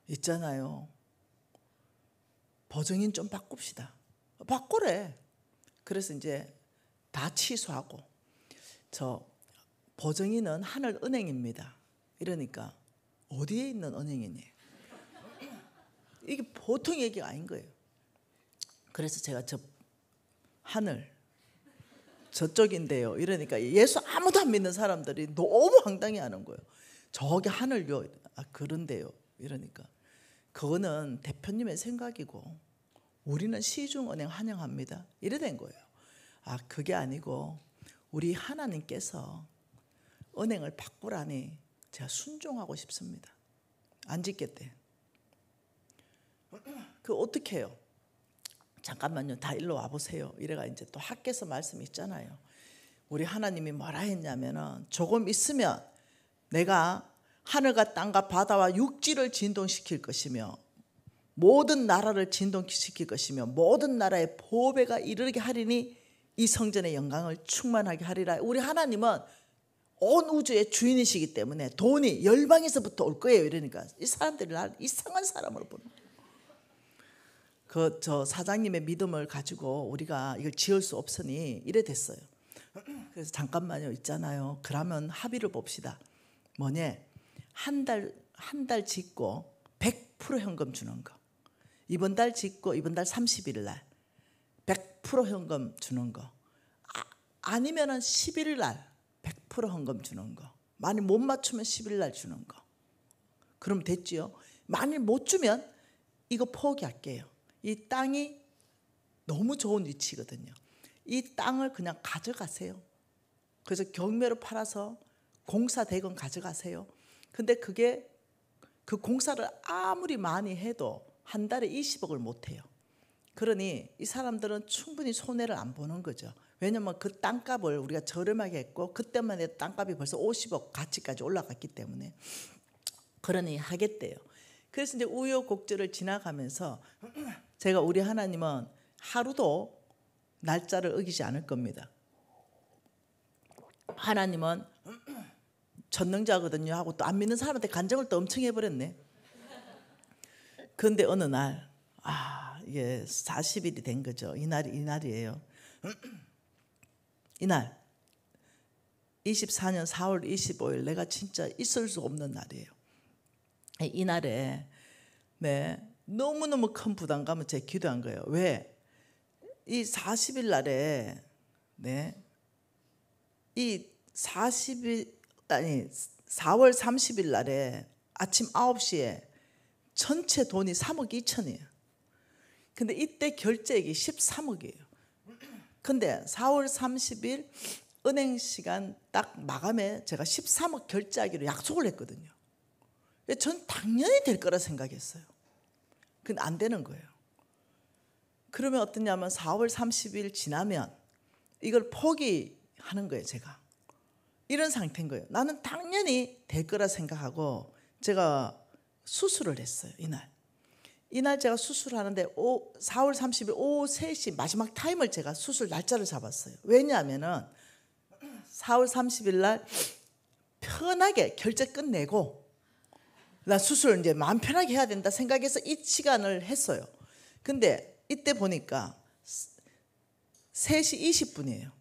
Speaker 2: 있잖아요. 보정인 좀 바꿉시다. 바꾸래. 그래서 이제 다 취소하고 저 보정인은 하늘은행입니다. 이러니까 어디에 있는 은행이니? 이게 보통 얘기가 아닌 거예요. 그래서 제가 저 하늘 저쪽인데요. 이러니까 예수 아무도 안 믿는 사람들이 너무 황당해하는 거예요. 저기 하늘요. 그런데요. 이러니까 그거는 대표님의 생각이고 우리는 시중은행 환영합니다. 이래 된 거예요. 그게 아니고 우리 하나님께서 은행을 바꾸라니 제가 순종하고 싶습니다. 안 짓겠대. 그 어떻게 해요? 잠깐만요. 다 일로 와보세요. 이래가 이제 또 학교에서 말씀이 있잖아요. 우리 하나님이 뭐라 했냐면은 조금 있으면 내가 하늘과 땅과 바다와 육지를 진동시킬 것이며 모든 나라를 진동시킬 것이며 모든 나라의 보배가 이르게 하리니 이 성전의 영광을 충만하게 하리라. 우리 하나님은 온 우주의 주인이시기 때문에 돈이 열방에서부터 올 거예요. 이러니까 이 사람들이 나를 이상한 사람으로 보는 거예요. 저 사장님의 믿음을 가지고 우리가 이걸 지을 수 없으니 이래 됐어요. 그래서 잠깐만요 있잖아요. 그러면 합의를 봅시다. 뭐냐? 한 달 짓고 100% 현금 주는 거. 이번 달 짓고 이번 달 30일 날 100% 현금 주는 거. 아니면은 11일 날 100% 현금 주는 거. 만약 못 맞추면 11일 날 주는 거. 그럼 됐지요. 만일 못 주면 이거 포기할게요. 이 땅이 너무 좋은 위치거든요. 이 땅을 그냥 가져가세요. 그래서 경매로 팔아서 공사대금 가져가세요. 근데 그게 그 공사를 아무리 많이 해도 한 달에 20억을 못 해요. 그러니 이 사람들은 충분히 손해를 안 보는 거죠. 왜냐하면 그 땅값을 우리가 저렴하게 했고 그때만 해도 땅값이 벌써 50억 가치까지 올라갔기 때문에 그러니 하겠대요. 그래서 이제 우여곡절을 지나가면서 제가 우리 하나님은 하루도 날짜를 어기지 않을 겁니다. 하나님은 전능자거든요 하고 또 안 믿는 사람한테 간증을 또 엄청 해버렸네. 그런데 어느 날 이게 40일이 된 거죠. 이날이에요. 이날 24년 4월 25일 내가 진짜 있을 수 없는 날이에요. 이날에 너무너무 큰 부담감을 제가 기도한 거예요. 왜? 이 40일 날에 이 4월 30일 날에 아침 9시에 전체 돈이 3억 2천이에요. 근데 이때 결제액이 13억이에요. 근데 4월 30일 은행 시간 딱 마감에 제가 13억 결제하기로 약속을 했거든요. 전 당연히 될 거라 생각했어요. 근데 안 되는 거예요. 그러면 어떠냐면 4월 30일 지나면 이걸 포기하는 거예요. 제가 이런 상태인 거예요. 나는 당연히 될 거라 생각하고 제가 수술을 했어요. 이날 제가 수술하는데 4월 30일 오후 3시 마지막 타임을 제가 수술 날짜를 잡았어요. 왜냐하면은 4월 30일 날 편하게 결제 끝내고 나 수술 이제 마음 편하게 해야 된다 생각해서 이 시간을 했어요. 근데 이때 보니까 3시 20분이에요.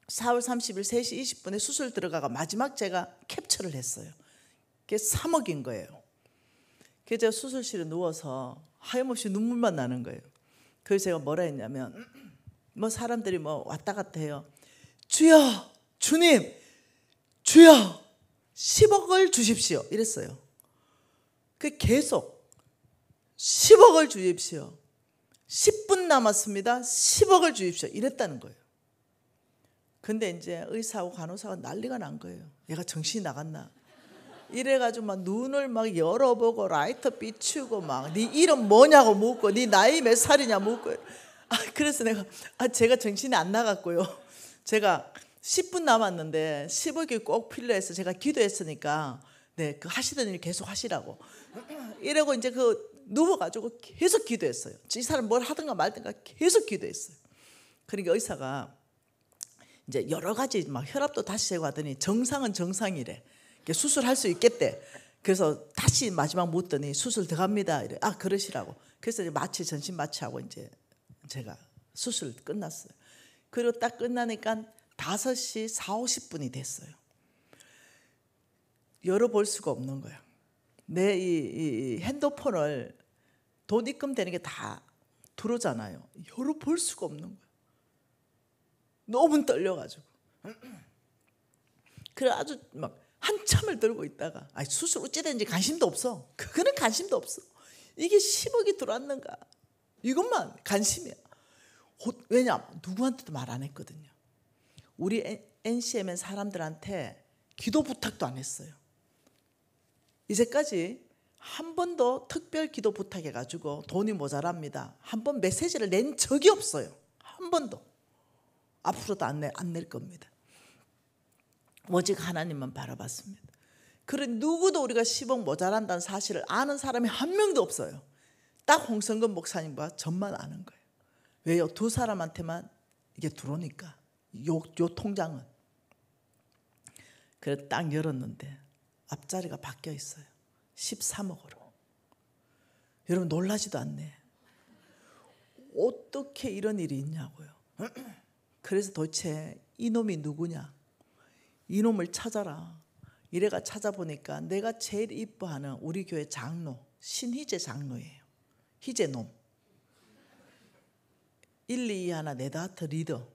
Speaker 2: 4월 30일 3시 20분에 수술 들어가가 마지막 제가 캡처를 했어요. 그게 3억인 거예요. 그래서 제가 수술실에 누워서 하염없이 눈물만 나는 거예요. 그래서 제가 뭐라 했냐면 사람들이 왔다 갔다 해요. 주여 주님 주여 10억을 주십시오 이랬어요. 그 계속 10억을 주십시오. 10분 남았습니다. 10억을 주십시오 이랬다는 거예요. 근데 이제 의사하고 간호사가 난리가 난 거예요. 얘가 정신이 나갔나? 이래가지고 막 눈을 막 열어보고 라이터 비추고 막 네 이름 뭐냐고 묻고 네 나이 몇 살이냐 묻고 그래서 제가 정신이 안 나갔고요. 제가 10분 남았는데 10억이 꼭 필요해서 제가 기도했으니까 그 하시던 일 계속 하시라고 이러고 이제 누워가지고 계속 기도했어요. 이 사람 뭘 하든가 말든가 계속 기도했어요. 그러니까 의사가 이제 여러 가지 막 혈압도 다시 재고 하더니 정상은 정상이래. 수술할 수 있겠대. 그래서 다시 마지막 묻더니 수술 들어갑니다. 이래. 그러시라고. 그래서 이제 전신 마취하고 이제 제가 수술 끝났어요. 그리고 딱 끝나니까 5시 40분이 됐어요. 열어볼 수가 없는 거예요. 내 이 핸드폰을 돈 입금되는 게 다 들어오잖아요. 열어볼 수가 없는 거예요. 너무 떨려가지고. 그래 아주 막 한참을 들고 있다가 수술 어찌됐는지 관심도 없어. 그거는 관심도 없어. 이게 10억이 들어왔는가 이것만 관심이야. 왜냐 누구한테도 말 안 했거든요. 우리 NCMN 사람들한테 기도 부탁도 안 했어요. 이제까지 한 번도 특별 기도 부탁해가지고 돈이 모자랍니다 한 번 메시지를 낸 적이 없어요. 한 번도. 앞으로도 안 낼 겁니다. 오직 하나님만 바라봤습니다. 그래 누구도 우리가 10억 모자란다는 사실을 아는 사람이 한 명도 없어요. 딱 홍성근 목사님과 저만 아는 거예요. 왜요? 2사람한테만 이게 들어오니까 요 통장은. 그래 딱 열었는데 앞자리가 바뀌어 있어요. 13억으로. 여러분 놀라지도 않네. 어떻게 이런 일이 있냐고요. 그래서 도대체 이놈이 누구냐, 이놈을 찾아라. 이래가 찾아보니까 내가 제일 이뻐하는 우리 교회 장로 신희재 장로예요. 희재놈 1, 2 하나 네다트 리더.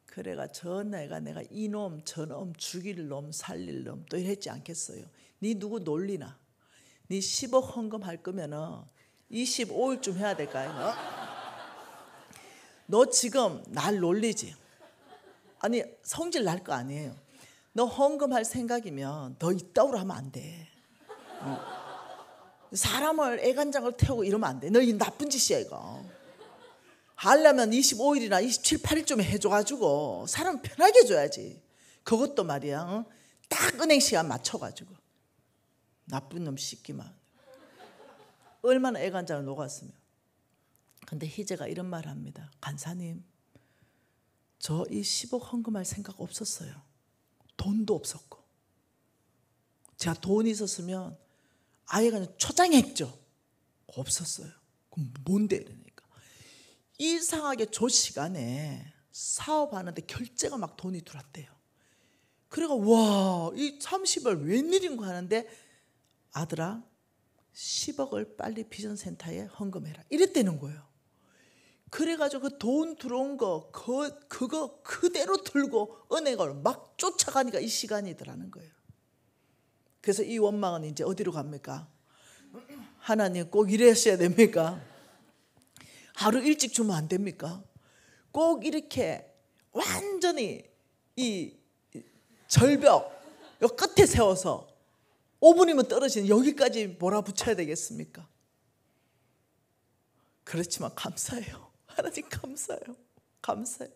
Speaker 2: 그래가 전에가 내가 이놈 저놈 죽일 놈 살릴 놈 또 이랬지 않겠어요. 니 누구 놀리나, 니 10억 헌금할 거면은 25일쯤 해야 될까요? 너 지금 날 놀리지? 아니 성질 날 거 아니에요. 너 헌금할 생각이면 너 이따위로 하면 안 돼. 사람을 애간장을 태우고 이러면 안 돼. 너 이 나쁜 짓이야 이거. 하려면 25일이나 27, 8일쯤에 해줘가지고 사람 편하게 해줘야지. 그것도 말이야 딱 은행 시간 맞춰가지고. 나쁜 놈 씻기만. 얼마나 애간장을 녹았으면. 근데 희재가 이런 말을 합니다. 간사님, 저 이 10억 헌금할 생각 없었어요. 돈도 없었고. 제가 돈이 있었으면 아예 그냥 초장했죠. 없었어요. 그럼 뭔데 이러니까. 이상하게 저 시간에 사업하는데 결제가 막 돈이 들어왔대요. 그래가 와, 이 30을 웬일인가 하는데 아들아 10억을 빨리 비전센터에 헌금해라 이랬다는 거예요. 그래가지고 그 돈 들어온 거 그거 그대로 들고 은행을 막 쫓아가니까 이 시간이더라는 거예요. 그래서 이 원망은 이제 어디로 갑니까? 하나님 꼭 이러셔야 됩니까? 하루 일찍 주면 안 됩니까? 꼭 이렇게 완전히 이 절벽 요 끝에 세워서 5분이면 떨어지는 여기까지 몰아붙여야 되겠습니까? 그렇지만 감사해요. 하나님 감사해요. 감사해요.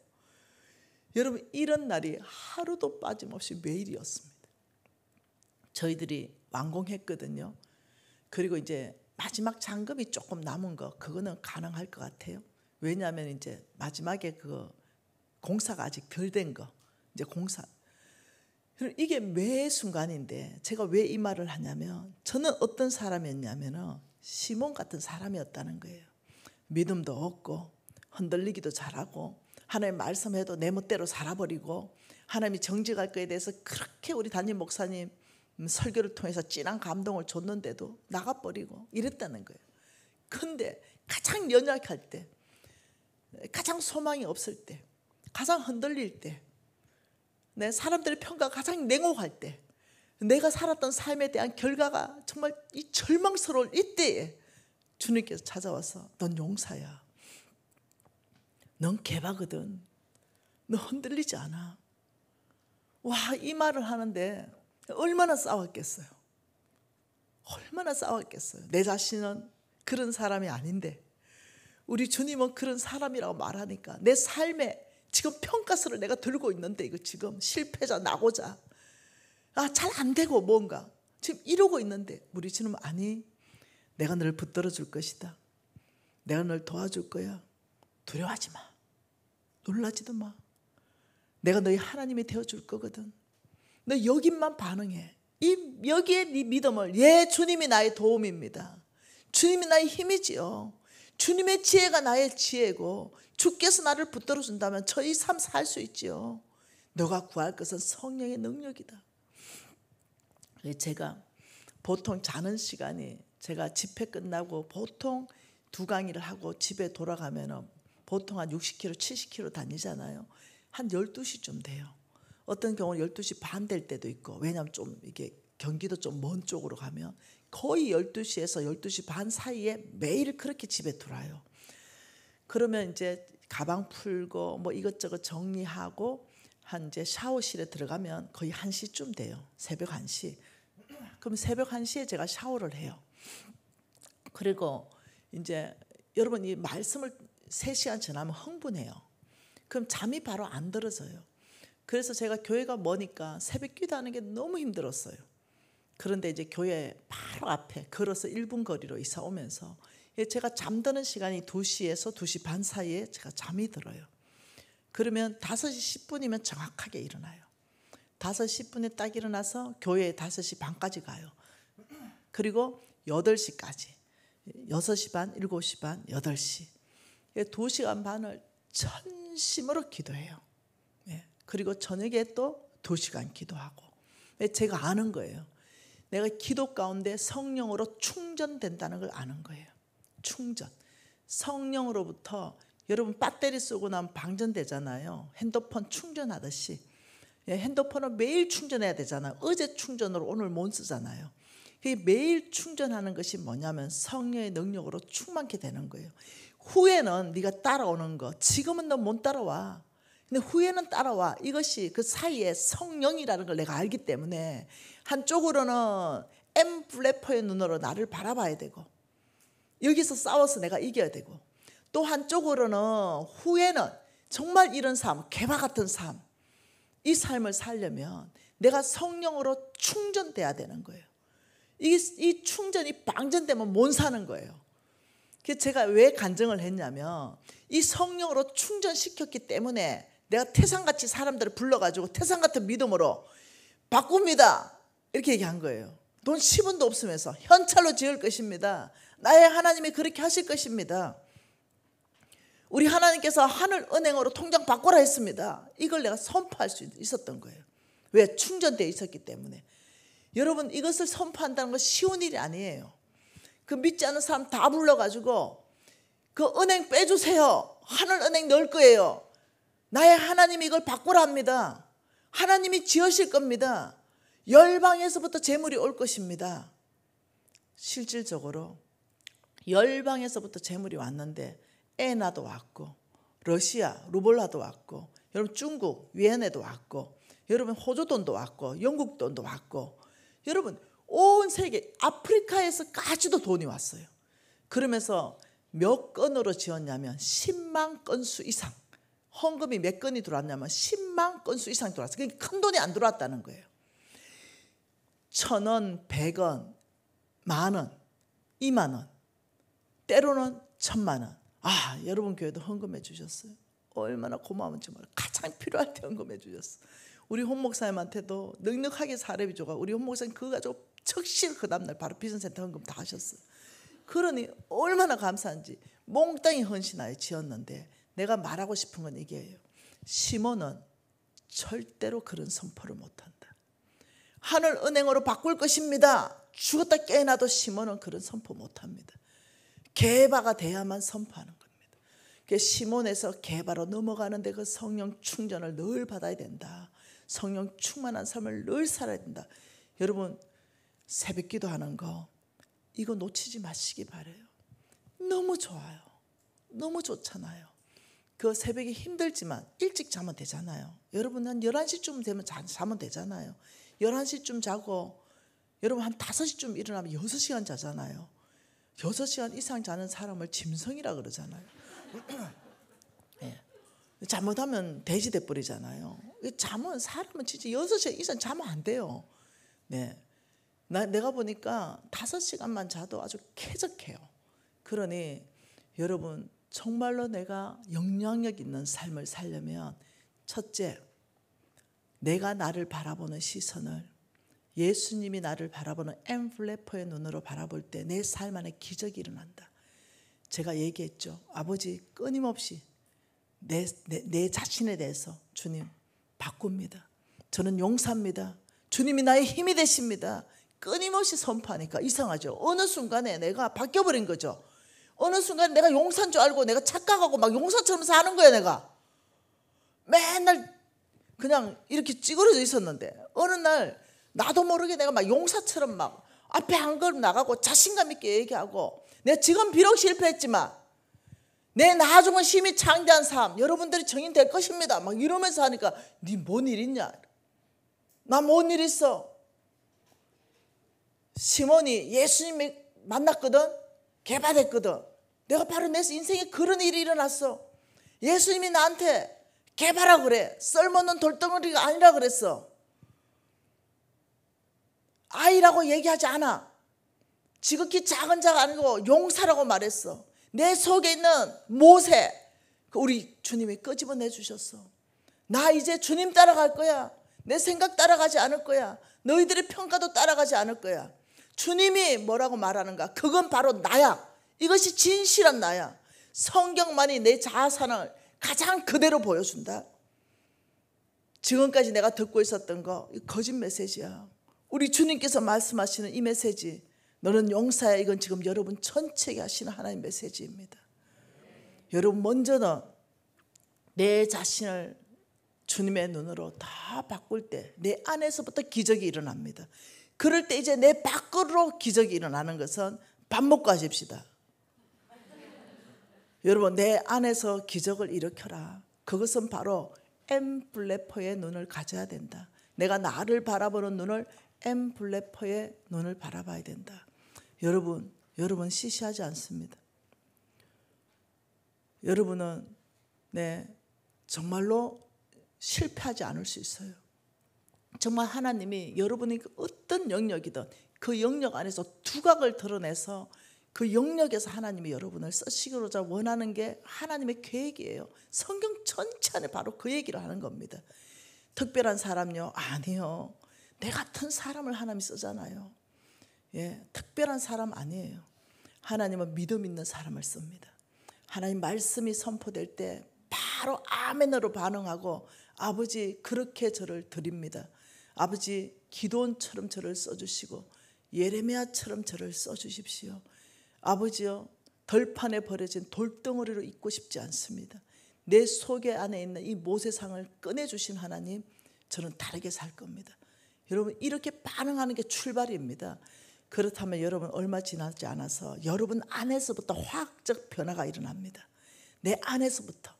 Speaker 2: 여러분 이런 날이 하루도 빠짐없이 매일이었습니다. 저희들이 완공했거든요. 그리고 이제 마지막 잔금이 조금 남은 거 그거는 가능할 것 같아요. 왜냐하면 이제 마지막에 그 공사가 아직 덜 된 거 이제 공사. 이게 매 순간인데 제가 왜 이 말을 하냐면 저는 어떤 사람이었냐면은 시몬 같은 사람이었다는 거예요. 믿음도 없고 흔들리기도 잘하고 하나님 말씀해도 내 멋대로 살아버리고 하나님이 정직할 거에 대해서 그렇게 우리 담임 목사님 설교를 통해서 진한 감동을 줬는데도 나가버리고 이랬다는 거예요. 근데 가장 연약할 때, 가장 소망이 없을 때, 가장 흔들릴 때, 내 사람들의 평가가 가장 냉혹할 때, 내가 살았던 삶에 대한 결과가 정말 이 절망스러울 이때에 주님께서 찾아와서 넌 용사야. 넌 개바거든. 너 흔들리지 않아. 와, 이 말을 하는데 얼마나 싸웠겠어요. 얼마나 싸웠겠어요. 내 자신은 그런 사람이 아닌데 우리 주님은 그런 사람이라고 말하니까 내 삶에 지금 평가서를 내가 들고 있는데 이거 지금 실패자 나고자 잘 안 되고 뭔가 지금 이러고 있는데 우리 주님은 아니 내가 너를 붙들어 줄 것이다. 내가 너를 도와줄 거야. 두려워하지 마. 놀라지도 마. 내가 너희 하나님이 되어줄 거거든. 너 여기만 반응해. 여기에 네 믿음을 주님이 나의 도움입니다. 주님이 나의 힘이지요. 주님의 지혜가 나의 지혜고 주께서 나를 붙들어 준다면 저 이 삶 살 수 있지요. 너가 구할 것은 성령의 능력이다. 제가 보통 자는 시간이 제가 집회 끝나고 보통 2강의를 하고 집에 돌아가면 보통 한 60km, 70km 다니잖아요. 한 12시쯤 돼요. 어떤 경우는 12시 반 될 때도 있고 왜냐하면 좀 이게 경기도 좀 먼 쪽으로 가면 거의 12시에서 12시 반 사이에 매일 그렇게 집에 들어와요. 그러면 이제 가방 풀고 뭐 이것저것 정리하고 한 이제 샤워실에 들어가면 거의 1시쯤 돼요. 새벽 1시. 그럼 새벽 1시에 제가 샤워를 해요. 그리고 이제 여러분 이 말씀을 3시간 지나면 흥분해요. 그럼 잠이 바로 안 들어져요. 그래서 제가 교회가 머니까 새벽 기도하는 게 너무 힘들었어요. 그런데 이제 교회 바로 앞에 걸어서 1분 거리로 이사 오면서 제가 잠드는 시간이 2시에서 2시 반 사이에 제가 잠이 들어요. 그러면 5시 10분이면 정확하게 일어나요. 5시 10분에 딱 일어나서 교회에 5시 반까지 가요. 그리고 8시까지 6시 반, 7시 반, 8시 2시간 반을 전심으로 기도해요. 그리고 저녁에 또 2시간 기도하고. 제가 아는 거예요. 내가 기도 가운데 성령으로 충전된다는 걸 아는 거예요. 충전. 성령으로부터 여러분 배터리 쓰고 나면 방전되잖아요. 핸드폰 충전하듯이. 핸드폰은 매일 충전해야 되잖아요. 어제 충전으로 오늘 못 쓰잖아요. 매일 충전하는 것이 뭐냐면 성령의 능력으로 충만케 되는 거예요. 후에는 네가 따라오는 거, 지금은 너 못 따라와. 근데 후에는 따라와. 이것이 그 사이에 성령이라는 걸 내가 알기 때문에 한쪽으로는 엠블래퍼의 눈으로 나를 바라봐야 되고, 여기서 싸워서 내가 이겨야 되고, 또 한쪽으로는 후에는 정말 이런 삶, 개화 같은 삶, 이 삶을 살려면 내가 성령으로 충전돼야 되는 거예요. 이 충전이 방전되면 못 사는 거예요. 그래서 제가 왜 간증을 했냐면 이 성령으로 충전시켰기 때문에 내가 태산같이 사람들을 불러가지고 태산 같은 믿음으로 바꿉니다 이렇게 얘기한 거예요. 돈 10원도 없으면서 현찰로 지을 것입니다. 나의 하나님이 그렇게 하실 것입니다. 우리 하나님께서 하늘은행으로 통장 바꾸라 했습니다. 이걸 내가 선포할 수 있었던 거예요. 왜? 충전되어 있었기 때문에. 여러분, 이것을 선포한다는 건 쉬운 일이 아니에요. 그 믿지 않는 사람 다 불러가지고 그 은행 빼주세요. 하늘은행 넣을 거예요. 나의 하나님이 이걸 바꾸라 합니다. 하나님이 지으실 겁니다. 열방에서부터 재물이 올 것입니다. 실질적으로 열방에서부터 재물이 왔는데 에나도 왔고, 러시아 루블라도 왔고, 여러분 중국 위엔에도 왔고, 여러분 호주 돈도 왔고, 영국 돈도 왔고, 여러분 온 세계 아프리카에서까지도 돈이 왔어요. 그러면서 몇 건으로 지었냐면 10만 건수 이상. 헌금이 몇 건이 들어왔냐면 10만 건수 이상 들어왔어요. 그러니까 큰 돈이 안 들어왔다는 거예요. 1,000원, 100원, 만원, 2만원, 때로는 1,000만원. 여러분 교회도 헌금해 주셨어요. 얼마나 고마운지 몰라요. 가장 필요할 때 헌금해 주셨어요. 우리 홍 목사님한테도 넉넉하게 사례비 줘가 우리 홍 목사님 그거 가지고 적실 그 다음날 바로 비전센터 헌금 다 하셨어요. 그러니 얼마나 감사한지 몽땅히 헌신하여 지었는데, 내가 말하고 싶은 건 이게예요. 시몬은 절대로 그런 선포를 못한다. 하늘은행으로 바꿀 것입니다. 죽었다 깨어나도 시몬은 그런 선포 못합니다. 개바가 돼야만 선포하는 겁니다. 그래서 시몬에서 개바로 넘어가는데 그 성령 충전을 늘 받아야 된다. 성령 충만한 삶을 늘 살아야 된다. 여러분, 새벽 기도하는 거 이거 놓치지 마시기 바라요. 너무 좋아요. 너무 좋잖아요. 그 새벽에 힘들지만 일찍 자면 되잖아요. 여러분 한 11시쯤 되면 자면 되잖아요. 11시쯤 자고 여러분 한 5시쯤 일어나면 6시간 자잖아요. 6시간 이상 자는 사람을 짐승이라 그러잖아요. 네. 잘못하면 돼지 돼버리잖아요. 잠은 사람은 진짜 6시간 이상 자면 안 돼요. 네. 내가 보니까 5시간만 자도 아주 쾌적해요. 그러니 여러분 정말로 내가 영향력 있는 삶을 살려면 첫째, 내가 나를 바라보는 시선을 예수님이 나를 바라보는 엠플래퍼의 눈으로 바라볼 때 내 삶 안에 기적이 일어난다. 제가 얘기했죠. 아버지 끊임없이 내 자신에 대해서 주님 바꿉니다. 저는 용사입니다. 주님이 나의 힘이 되십니다. 끊임없이 선포하니까 이상하죠. 어느 순간에 내가 바뀌어버린 거죠. 어느 순간 내가 용사인 줄 알고 내가 착각하고 막 용사처럼 사는 거야. 내가 맨날 그냥 이렇게 찌그러져 있었는데 어느 날 나도 모르게 내가 막 용사처럼 막 앞에 한 걸음 나가고 자신감 있게 얘기하고, 내가 지금 비록 실패했지만 내 나중은 심히 창대한 삶 여러분들이 증인될 것입니다 막 이러면서 하니까 니 뭔 일 있냐? 나 뭔 일 있어? 시몬이 예수님이 만났거든. 개발했거든. 내가 바로 내 인생에 그런 일이 일어났어. 예수님이 나한테 개발하라 그래. 썰먹는 돌덩어리가 아니라 그랬어. 아이라고 얘기하지 않아. 지극히 작은 자가 아니고 용사라고 말했어. 내 속에 있는 모세 우리 주님이 끄집어내 주셨어. 나 이제 주님 따라갈 거야. 내 생각 따라가지 않을 거야. 너희들의 평가도 따라가지 않을 거야. 주님이 뭐라고 말하는가? 그건 바로 나야. 이것이 진실한 나야. 성경만이 내 자아상을 가장 그대로 보여준다. 지금까지 내가 듣고 있었던 거 거짓 메시지야. 우리 주님께서 말씀하시는 이 메시지, 너는 용사야, 이건 지금 여러분 전체에게 하시는 하나님 메시지입니다. 여러분, 먼저는 내 자신을 주님의 눈으로 다 바꿀 때 내 안에서부터 기적이 일어납니다. 그럴 때 이제 내 밖으로 기적이 일어나는 것은 밥 먹고 하십시다. 여러분, 내 안에서 기적을 일으켜라. 그것은 바로 엠블레퍼의 눈을 가져야 된다. 내가 나를 바라보는 눈을 엠블레퍼의 눈을 바라봐야 된다. 여러분 시시하지 않습니다. 여러분은 정말로 실패하지 않을 수 있어요. 정말 하나님이 여러분이 어떤 영역이든 그 영역 안에서 두각을 드러내서 그 영역에서 하나님이 여러분을 쓰시고자 원하는 게 하나님의 계획이에요. 성경 전체 안에 바로 그 얘기를 하는 겁니다. 특별한 사람요? 아니요. 내 같은 사람을 하나님이 쓰잖아요. 특별한 사람 아니에요. 하나님은 믿음 있는 사람을 씁니다. 하나님 말씀이 선포될 때 바로 아멘으로 반응하고, 아버지 그렇게 저를 드립니다. 아버지 기도원처럼 저를 써주시고 예레미야처럼 저를 써주십시오. 아버지요, 덜판에 버려진 돌덩어리로 있고 싶지 않습니다. 내 속에 안에 있는 이 모세상을 꺼내주신 하나님, 저는 다르게 살 겁니다. 여러분, 이렇게 반응하는 게 출발입니다. 그렇다면 여러분, 얼마 지나지 않아서 여러분 안에서부터 화학적 변화가 일어납니다. 내 안에서부터.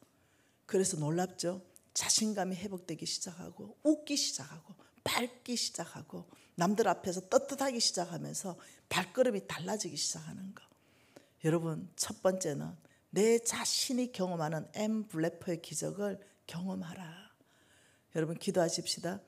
Speaker 2: 그래서 놀랍죠? 자신감이 회복되기 시작하고, 웃기 시작하고, 밝기 시작하고, 남들 앞에서 떳떳하기 시작하면서 발걸음이 달라지기 시작하는 거. 여러분, 첫 번째는 내 자신이 경험하는 엠블레퍼의 기적을 경험하라. 여러분, 기도하십시다.